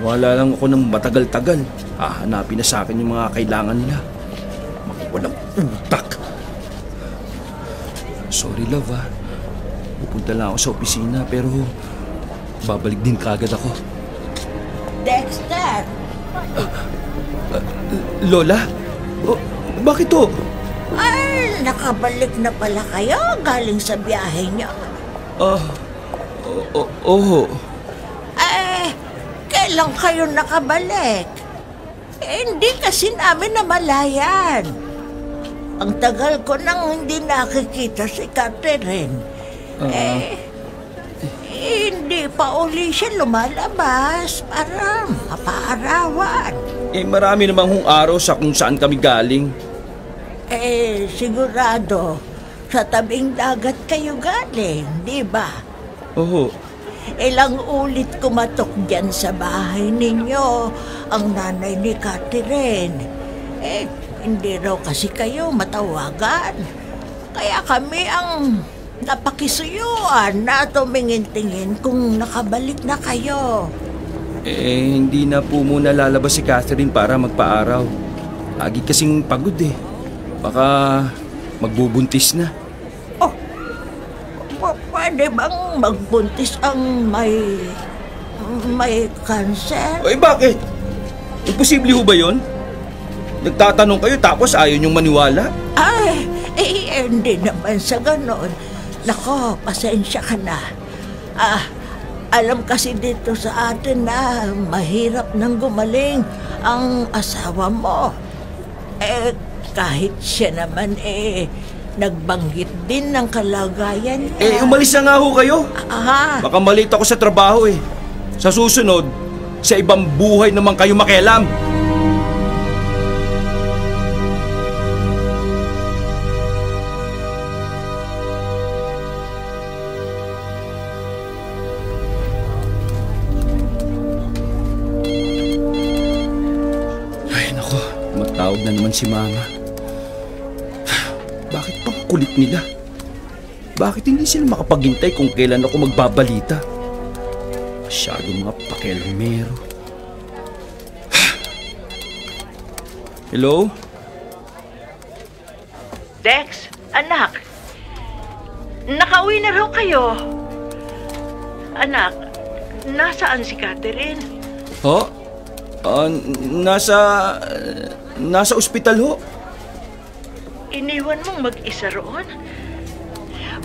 Wala lang ako ng matagal-tagal. Hahanapin na sa akin yung mga kailangan nila. Mga walang utak. Sorry love pupunta lang ako sa opisina pero babalik din kagad ako. Dexter! Lola? Bakit to? Ay, nakabalik na pala kayo galing sa biyahe niyo. Oo. Kailan kayo nakabalik? Hindi kasi namin namalayan. Ang tagal ko nang hindi nakikita si Catherine. Hindi pa uli siya lumalabas para mapaarawan. Marami namang hong araw sa kung saan kami galing. Sigurado sa tabing dagat kayo galing, di ba? Oo. Ilang ulit kumatok dyan sa bahay ninyo ang nanay ni Catherine. Hindi raw kasi kayo matawagan. Kaya kami ang napakisuyuan na tumingin-tingin kung nakabalik na kayo. Hindi na po muna lalabas si Catherine para magpaaraw. Lagi kasing pagod eh. Baka magbubuntis na. Pwede bang magbuntis ang may cancer? Ay, bakit? Imposible ho ba yun? Nagtatanong kayo tapos ayaw niyong maniwala? Ay, hindi naman sa ganon. Nako, pasensya ka na. Alam kasi dito sa atin na mahirap nang gumaling ang asawa mo. Kahit siya naman nagbanggit din ng kalagayan niya. Umalis na nga ho kayo. Baka malito ako sa trabaho eh. Sa susunod, sa ibang buhay naman kayo makialam. Ay nako, matawag na naman si Mama. Bakit pang kulit nila? Bakit hindi sila makapaghintay kung kailan ako magbabalita? Masyadong mga pakialamero. Hello? Dex, anak. Nakauwi na raw kayo. Anak, nasaan si Catherine? Ho? Nasa ospital ho. Iniwan mong mag-isa roon?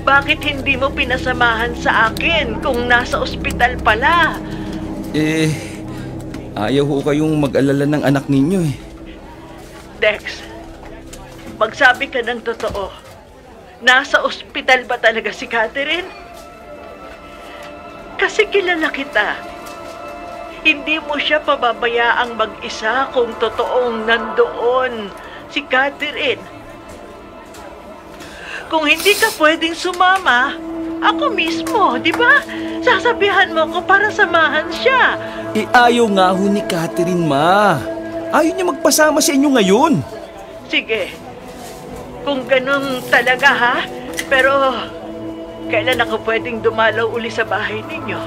Bakit hindi mo pinasamahan sa akin kung nasa ospital pala? Ayaw ho kayong mag-alala ng anak ninyo eh. Dex, magsabi ka ng totoo. Nasa ospital ba talaga si Catherine? Kasi kilala kita. Hindi mo siya pababayaang mag-isa kung totoong nandoon si Catherine. Kung hindi ka pwedeng sumama, ako mismo, di ba? Sasabihan mo ko para samahan siya. Ayaw nga ho ni Catherine, Ma. Ayaw niya magpasama sa inyo ngayon. Sige. Kung ganun talaga, ha? Pero, kailan ako pwedeng dumalaw uli sa bahay ninyo?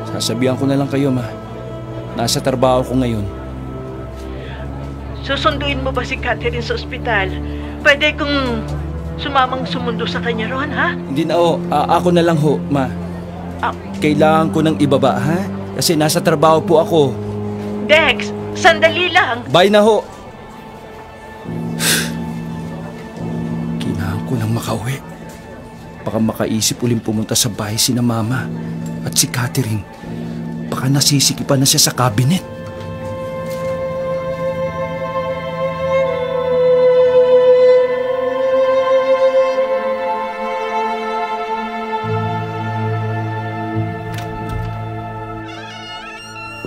Sasabihan ko na lang kayo, Ma. Nasa trabaho ko ngayon. Susunduin mo ba si Catherine sa ospital? Pwede kong sumamang sumundo sa kanya ron, ha? Hindi na ho. Ako na lang ho, Ma. Kailangan ko ng ibaba, ha? Kasi nasa trabaho po ako. Dex, sandali lang. Bye na ho. Kailangan ko nang makauwi. Baka makaisip uling pumunta sa bahay sina Mama at si Catherine. Baka nasisikipan na siya sa cabinet.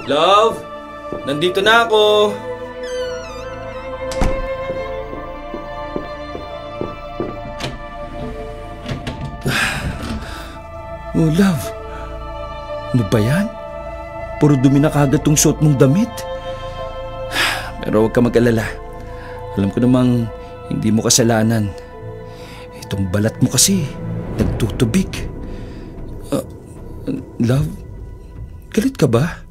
Love, nandito na ako. Oh, love. Ano ba yan? Puro dumi na kagad tong suot mong damit. Pero huwag ka mag-alala. Alam ko namang hindi mo kasalanan. Itong balat mo kasi nagtutubig. Love, galit ka ba?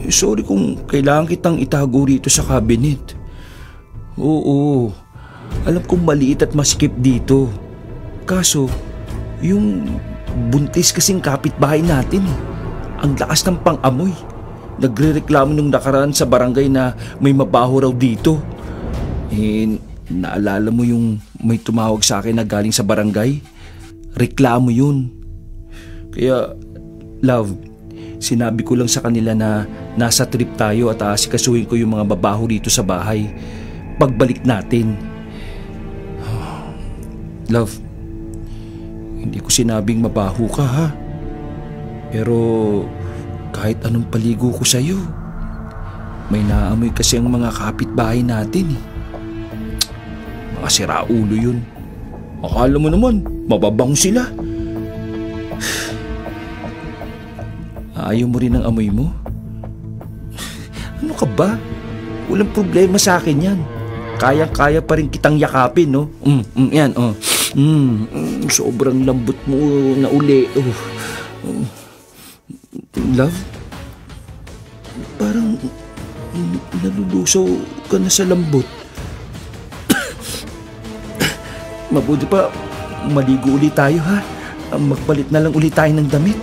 Sorry kung kailangan kitang itago rito sa cabinet. Oo, alam kong maliit at masikip dito. Kaso, yung buntis kasing kapitbahay natin, ang lakas ng pang-amoy. Nagre-reklamo nung nakaraan sa barangay na may mabaho raw dito. Naalala mo yung may tumawag sa akin na galing sa barangay? Reklamo yun. Kaya, love, sinabi ko lang sa kanila na nasa trip tayo at aasikasuhin ko yung mga babaho dito sa bahay. Pagbalik natin. Love, hindi ko sinabing mabaho ka, ha? Pero kahit anong paligo ko sa'yo, may naamoy kasi ang mga kapitbahay natin eh. Mga siraulo yun. Akala mo naman, mababang sila. Ayaw mo rin ang amoy mo? Ano ka ba? Walang problema sa akin yan. Kayang-kaya pa rin kitang yakapin, no? Yan, oh. Sobrang lambot mo na uli. Love? Parang nalulusaw ka na sa lambot. Mabuti pa, maligo ulit tayo ha. Magpalit na lang ulit tayo ng damit.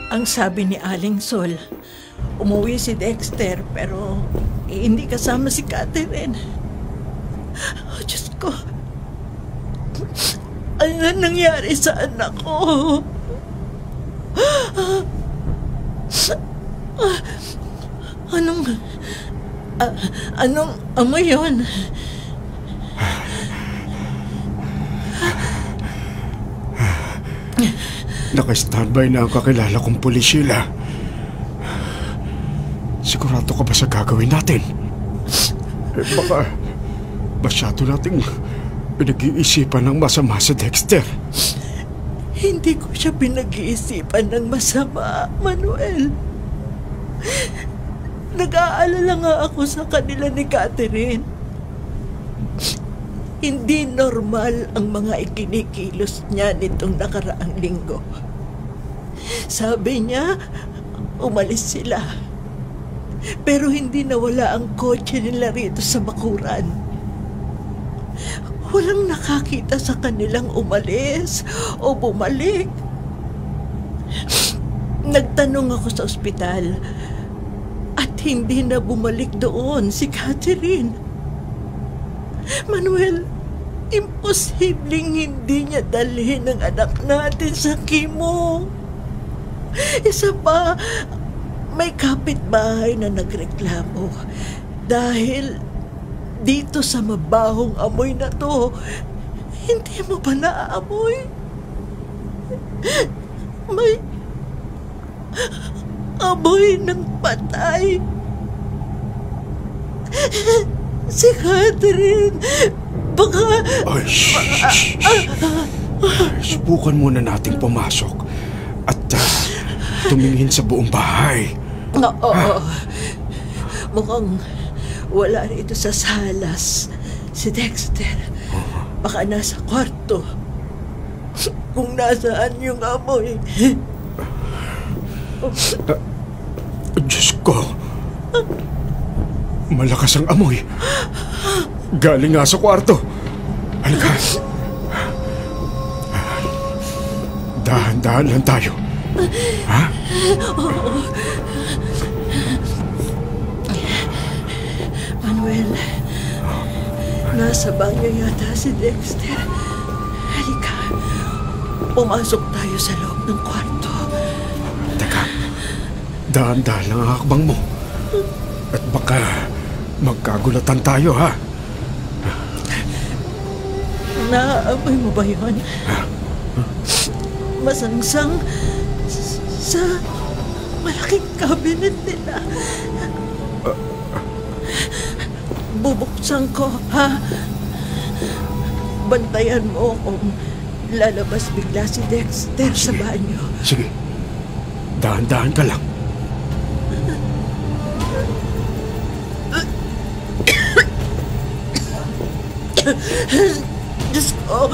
Ang sabi ni Aling Sol, umuwi si Dexter pero hindi kasama si Catherine. Oh, Diyos ko. Ano nangyari sa anak ko? Anong amoy yun? Naka-standby na ang kakilala kong pulis, Sheila. Sigurado ka ba sa gagawin natin? Baka masyado nating pinag-iisipan ng masama si Dexter. Hindi ko siya pinag-iisipan ng masama, Manuel. Nag-aalala nga ako sa kanila ni Catherine. Hindi normal ang mga ikinikilos niya nitong nakaraang linggo. Sabi niya, umalis sila. Pero hindi nawala ang kotse nila rito sa bakuran. Walang nakakita sa kanilang umalis o bumalik. Nagtanong ako sa ospital at hindi na bumalik doon si Catherine. Manuel, imposibleng hindi niya dalhin ang anak natin sa chemo. Isa pa, may kapitbahay na nagreklamo dahil dito sa mabahong amoy na to, hindi mo ba naaamoy? May amoy ng patay. Si Catherine, baka... Ay, shh. Subukan muna nating pumasok at tumingin sa buong bahay. Oo. Mukhang wala rito sa salas si Dexter. Baka nasa kwarto. Kung nasaan yung amoy. Diyos ko. Malakas ang amoy. Galing nga sa kwarto. Halika. Dahan-dahan lang tayo. Ha? Manuel, nasa banyo yata si Dexter. Halika. Pumasok tayo sa loob ng kwarto. Teka. Dahan-dahan lang ang hakbang mo. At baka magkagulatan tayo, ha? Naaamoy mo ba yun? Masangsang sa malaking cabinet nila. Bubuksan ko, ha? Bantayan mo kung lalabas bigla si Dexter sa banyo. Sige. Dahan-dahan ka lang. Diyos ko,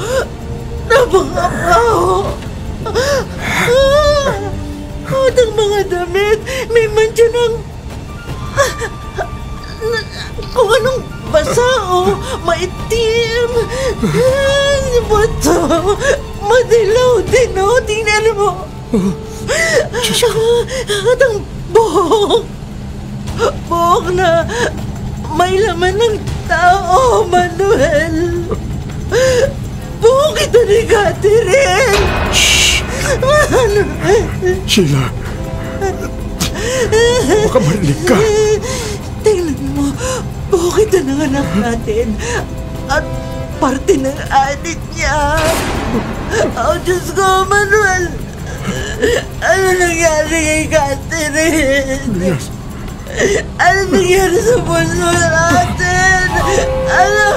napangapaw. Ang mga damit, may mancha ng... kung anong basa o maitim. Bato, madilaw din, o. Tingnan mo. At ang buhok na may laman ng tao, Manuel. Buhok ito ni Catherine. Shh! Manuel. Sheila! Baka marinig ka. Tingnan mo, buhok ito ng anak natin. At parte ng alit niya. Oh, Diyos ko, Manuel. Ano nangyari kay Catherine? Ano nangyari sa bunso natin? Ano?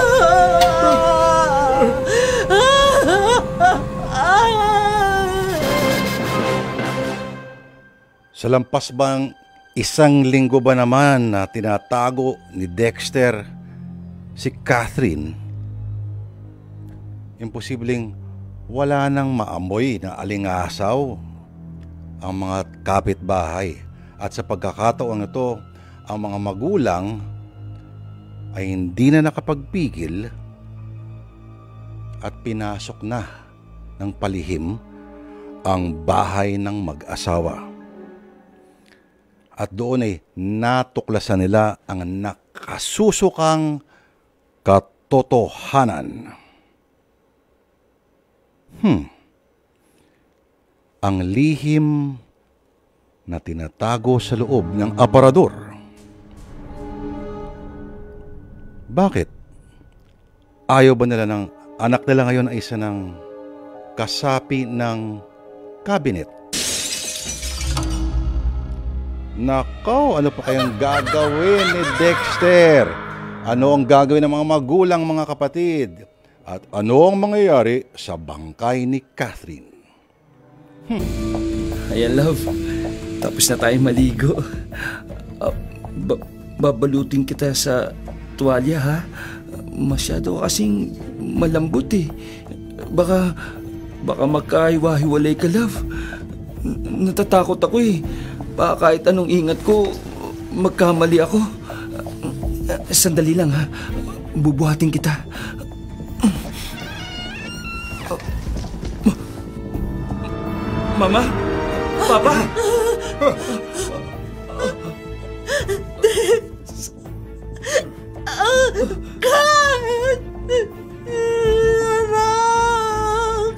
Sa lampas bang 1 linggo ba naman na tinatago ni Dexter si Catherine, imposibleng wala nang maamoy na alingasaw ang mga kapitbahay. At sa pagkakataon ito, ang mga magulang ay hindi na nakapagpigil at pinasok na ng palihim ang bahay ng mag-asawa. At doon ay natuklasan nila ang nakasusukang katotohanan. Ang lihim na tinatago sa loob ng aparador. Bakit? Ayaw ba nila ng anak nila ngayon ay isa ng kasapi ng cabinet? Nakaw, ano pa kayang gagawin ni Dexter? Ano ang gagawin ng mga magulang, mga kapatid? At ano ang mangyayari sa bangkay ni Catherine? Ayan, love. Tapos na tayo maligo. Babalutin kita sa tuwalya, ha? Masyado kasing malambot eh. Baka magkahiwa-hiwalay ka, love. Natatakot ako eh. Baka kahit anong ingat ko, magkamali ako. Sandali lang, ha? Bubuhatin kita. Mama? Papa? God! Anak!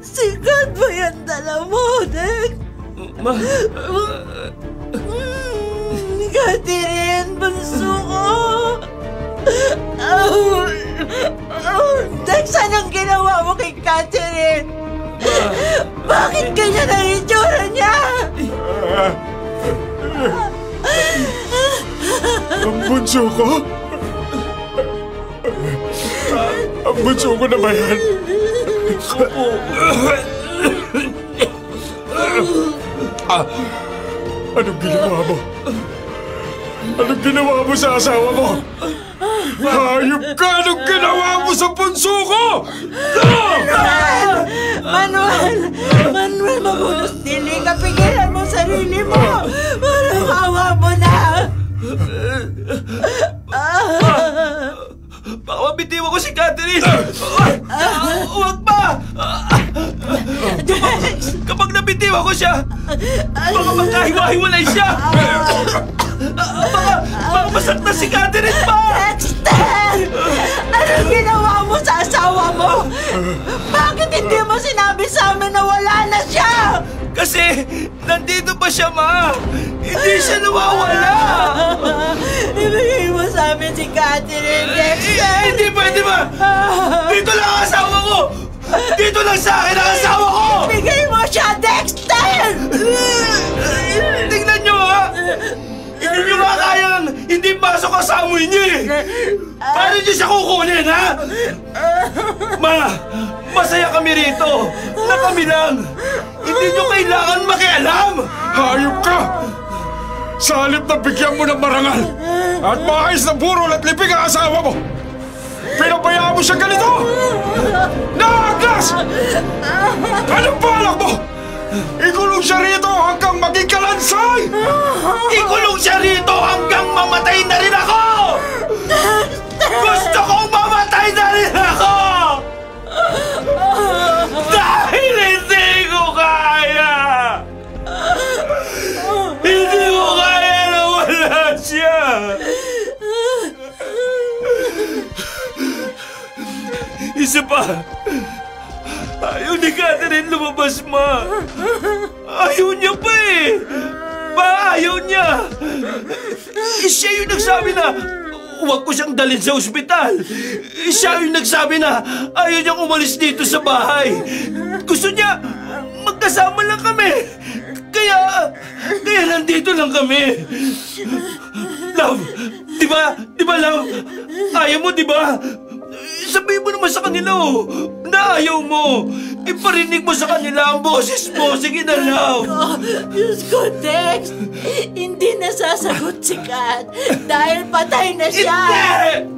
Si God ba yan dala mo, Dex? Ma? Catherine, bunso ko! Dex, anong ginawa mo kay Catherine? Bakit ganyan ang itsura niya? Ang bunso ko? Ang bunso ko na ba yan? Anong ginawa mo? Anong ginawa mo sa asawa mo? Hayop ka! Anong ginawa mo sa bunso ko? Manuel, mabunos dili ka. Pigilan mo sarili mo. Parang hawa mo na. Baka mabitiwan ko si Catherine! Huwag pa! Kapag nabitiwan ko siya, baka magkahiwa-hiwalay siya! Baka masaktan si Catherine pa! Dexter! Anong ginawa mo sa asawa mo? Bakit hindi mo sinabi sa amin na wala na siya? Kasi nandito pa siya, ma! Hindi siya nawawala! Ibigay mo sa amin si Catherine, Dexter! Hindi pwede, ma! Dito lang ang asawa ko! Dito lang sa akin ang asawa ko! Ibigay mo siya, Dexter! Tingnan nyo, ha! Hindi nyo nga kayang hindi pasok ang sa amoy niyo eh! Paano nyo siya kukunin, ha? Ma! Masaya kami rito! Na kami lang! Hindi nyo kailangan makialam! Hayop ka! Sa halip na bigyan mo ng marangal at maayos na burol at lipig ang asawa mo, pinabayaan mo siya ganito! Naaglas! Anong balak mo? Ikulong siya rito hanggang maging kalansay! Ikulong siya rito hanggang mamatay na rin ako! Gusto kong mamatay na rin ako! Dahil hindi ko kaya! Hindi ko kaya na wala siya! Isa pa! Ayaw ni Catherine lumabas, ma! Ayaw niya pa eh! Pa, ayaw niya! Siya yung nagsabi na huwag ko siyang dalhin sa ospital. Siya yung nagsabi na ayaw niyang umalis dito sa bahay. Gusto niya magkasama lang kami. Kaya nandito lang kami. Love, di ba love? Ayaw mo, di ba? Sabihin mo naman sa kanila, na ayaw mo. Iparinig mo sa kanila ang boses mo. Sige na, love. Diyos ko, Dex. Hindi nasasagot si Kat dahil patay na siya. Hindi!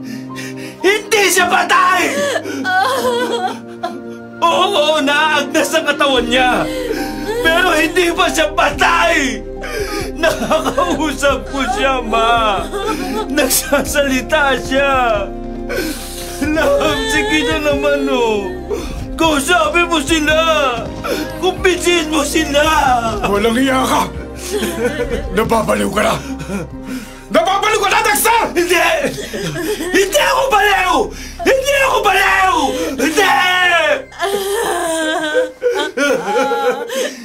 Hindi siya patay! Oo, naagnas ang katawan niya. Pero hindi pa siya patay. Nakakausap ko siya, Ma. Nagsasalita siya. Love, sige na naman, oh. Kausapin mo sila. Kumbinsihin mo sila. Walang iya ka! Nababaliw ka na! Nababaliw ka na, Dexter! Hindi! Hindi ako baliw! Hindi ako baliw! Hindi!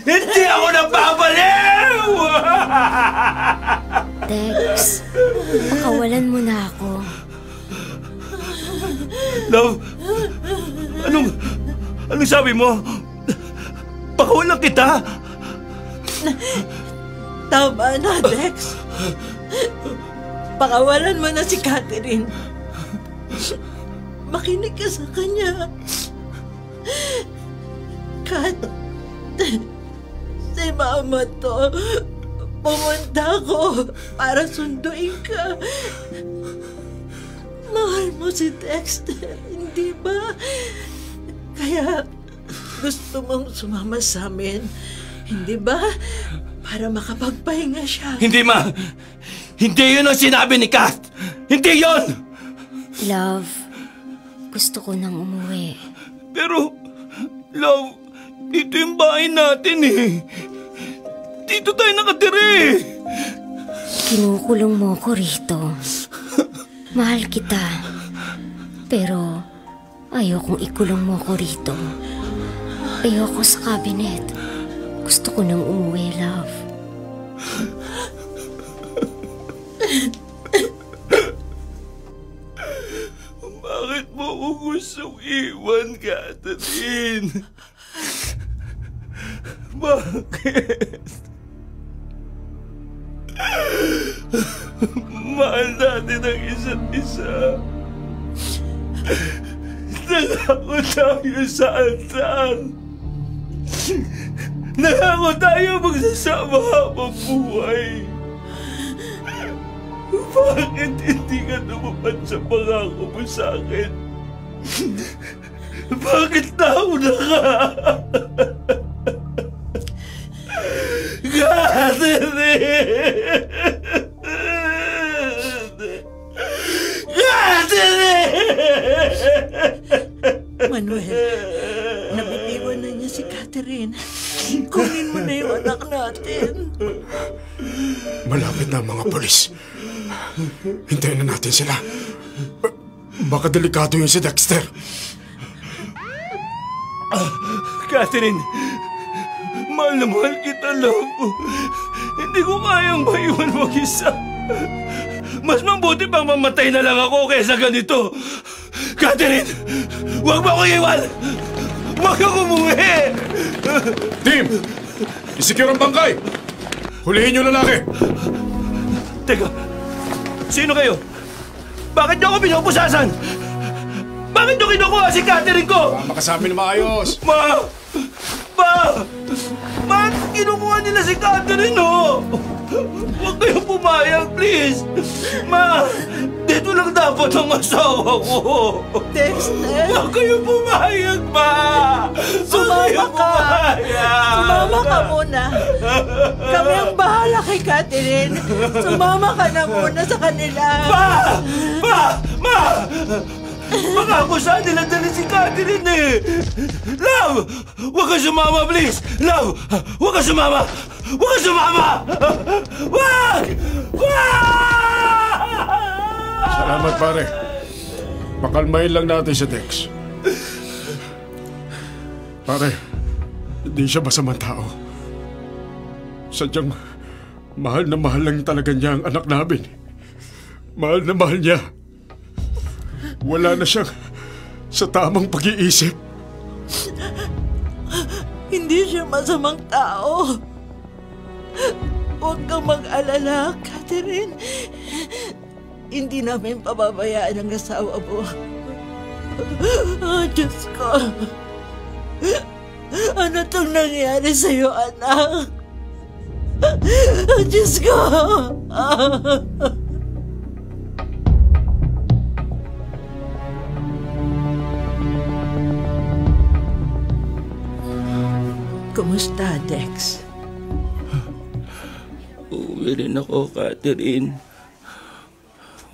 Hindi ako nababaliw! Dex, pakawalan mo na ako. Love, anong sabi mo? Pakawalan kita? Tama na, Dex. Pakawalan mo na si Catherine. Makinig ka sa kanya. Kat, si Mama to. Pumunta ko para sunduin ka. Mahal mo si Dexter, hindi ba? Kaya gusto mong sumama sa amin, hindi ba? Para makapagpahinga siya. Hindi, Ma. Hindi yun ang sinabi ni Kat. Hindi yun! Love, gusto ko nang umuwi. Pero, Love, dito yung bahay natin eh. Dito tayo nakatira eh. Kinukulong mo ko rito. Mahal kita. Pero, ayokong ikulong mo ko rito. Ayoko sa cabinet. Gusto ko nang umuwi, love. Bakit mo ko gustong iwan, Catherine? Bakit? Mahal natin ang isa't isa. Nangako tayo sa altar. Nangako tayo magsasama habang buhay. Bakit hindi ka tumupad sa pangako mo sa akin? Bakit nauna ka? Manuel, nabitiwan na niya si Catherine. Kunin mo na yung anak natin. Malapit na ang mga polis. Hintayin na natin sila. Baka delikado yun si Dexter. Catherine, mahal na mahal kita, love. Hindi ko kayang maiwan mag-isa. Mas mabuti pang mamatay na lang ako kaysa ganito. Catherine, huwag mo ako iwan! Huwag ako umuwi! Team! Isikure ang bangkay! Hulihin yung lalaki! Teka, sino kayo? Bakit niyo ako pinupusasan? Bakit niyo kinukuha si Catherine ko? Tama ka sa amin na maayos! Ma! Ma, kinukuha nila si Catherine, oh! Huwag kayong pumayag, please! Ma, dito lang dapat ang asawa ko! Dexter! Huwag kayong pumayag, Ma! Sumama ka! Sumama ka muna! Kami ang bahala kay Catherine! Sumama ka na muna sa kanila! Ma! Baka ako saan nila dali si Catherine eh! Love! Huwag ka sumama, please! Love! Huwag ka sumama! Huwag ka sumama! Huwag! Salamat, pare. Pakalmahin lang natin si Dex. Pare, hindi siya masamang tao. Sadyang mahal na mahal lang talaga niya ang anak namin. Mahal na mahal niya. Wala na siyang sa tamang pag-iisip. Hindi siya masamang tao. Huwag kang mag-alala, Catherine. Hindi namin pababayaan ang asawa mo. Oh, Diyos ko. Ano itong nangyari sa'yo, anak? Oh, Diyos ko. Kamusta, Dex? Uuwi rin ako, Catherine.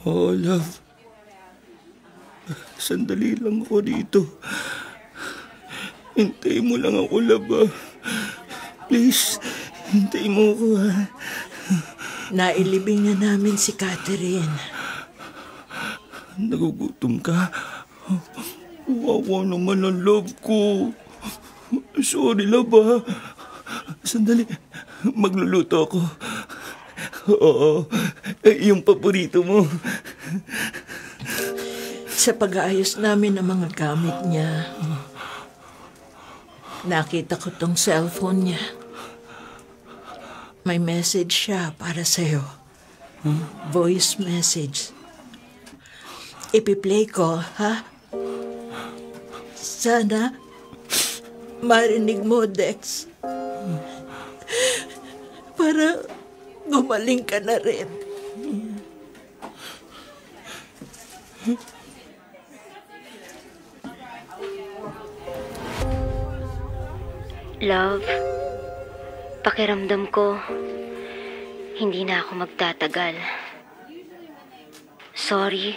Oh, love. Sandali lang ako dito. Hintay mo lang ako, love. Please, hintay mo ako, ha. Nailibing na namin si Catherine. Nagugutom ka? Wawa naman ang love ko. Sorry, love, ha. Sandali, magluluto ako. Oo, yung paborito mo. Sa pag-aayos namin ng mga gamit niya, nakita ko tong cellphone niya. May message siya para sa'yo. Voice message. Ipi-play ko, ha? Sana marinig mo, Dex. Para gumaling ka na rin. Love, pakiramdam ko, hindi na ako magtatagal. Sorry.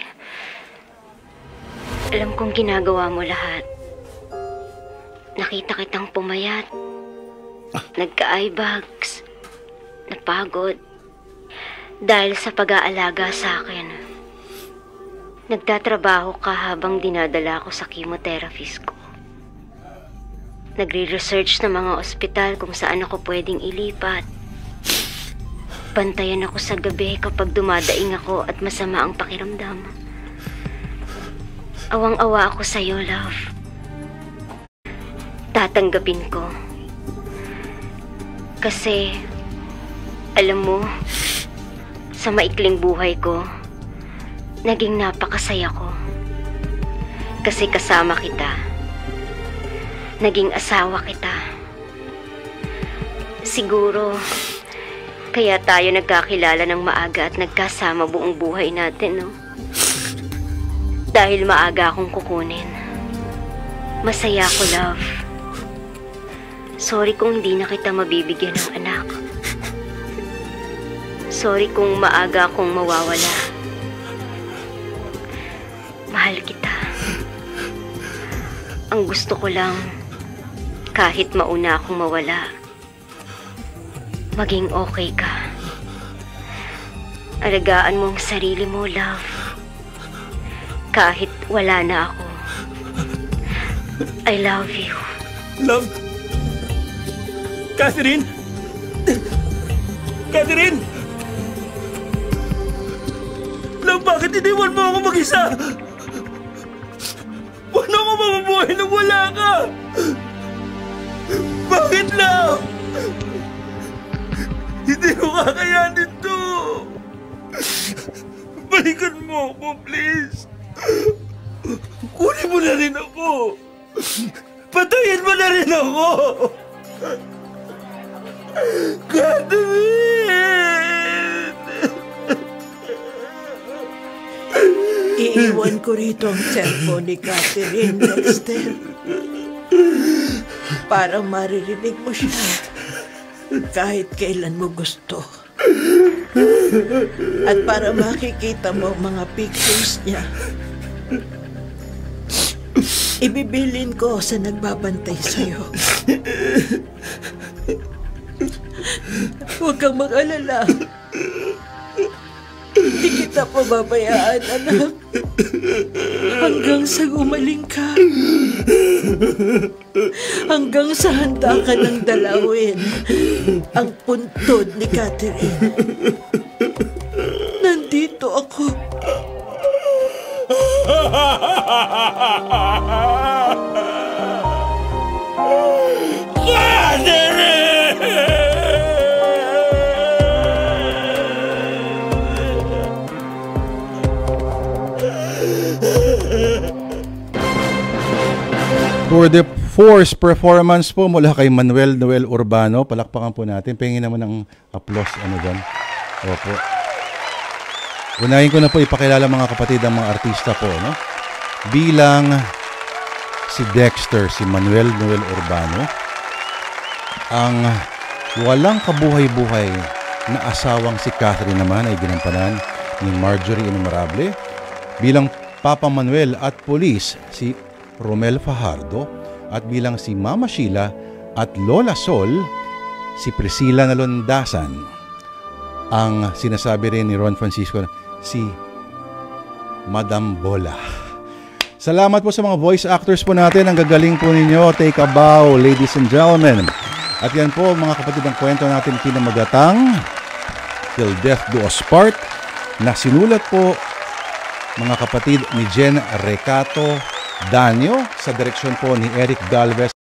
Alam kong ginagawa mo lahat. Nakita kitang pumayat, nagka-eye bags, napagod, dahil sa pag-aalaga sa akin. Nagtatrabaho ka habang dinadala ko sa chemotherapist ko. Nagre-research ng mga ospital kung saan ako pwedeng ilipat. Bantayan ako sa gabi kapag dumadaing ako at masama ang pakiramdam. Awang-awa ako sa'yo, love. Tatanggapin ko. Kasi, alam mo, sa maikling buhay ko, naging napakasaya ko. Kasi kasama kita. Naging asawa kita. Siguro, kaya tayo nagkakilala ng maaga at nagkasama buong buhay natin, no? Dahil maaga akong kukunin. Masaya ako, love. Sorry kung hindi na kita mabibigyan ng anak. Sorry kung maaga akong mawawala. Mahal kita. Ang gusto ko lang, kahit mauna akong mawala, maging okay ka. Alagaan mo ang sarili mo, love. Kahit wala na ako. I love you. Love? Catherine? Catherine? Love, bakit iniwan mo ako mag-isa? Paano ako mabubuhay nang wala ka? Bakit, love? Hindi ko kakayanin to. Balikan mo ako, please. Kunin mo na rin ako. Patayin mo na rin ako. Catherine! Iiwan ko rito ang cellphone ni Catherine, Dexter. Para maririnig mo siya kahit kailan mo gusto. At para makikita mo mga pictures niya. Ibibilin ko sa nagbabantay sa'yo. Huwag kang mag-alala. Hindi kita pababayaan, anak. Hanggang sa gumaling ka. Hanggang sa handa ka ng dalawin ang puntod ni Catherine. Nandito ako. For the force performance po mula kay Manuel Noel Urbano, palakpakan po natin. Pengin naman ng applause dyan. Opo. Unahin ko na po ipakilala mga kapatid ang mga artista po, no? Bilang si Dexter, si Manuel Noel Urbano. Ang walang kabuhay-buhay na asawang si Catherine naman ay ginampanan ni Marjorie Innombrable. Bilang Papa Manuel at Pulis si Romel Fajardo. At bilang si Mama Sheila at Lola Sol, si Priscilla Nalondasan. Ang sinasabi rin ni Ron Francisco, si Madam Bola. Salamat po sa mga voice actors po natin. Ang gagaling po ninyo. Take a bow, ladies and gentlemen. At yan po, mga kapatid, ang kwento natin pinamagatang Till Death Do Us Part, na sinulat po, mga kapatid, ni Jen Recato Danyo, sa direksyon po ni Eric Galvez.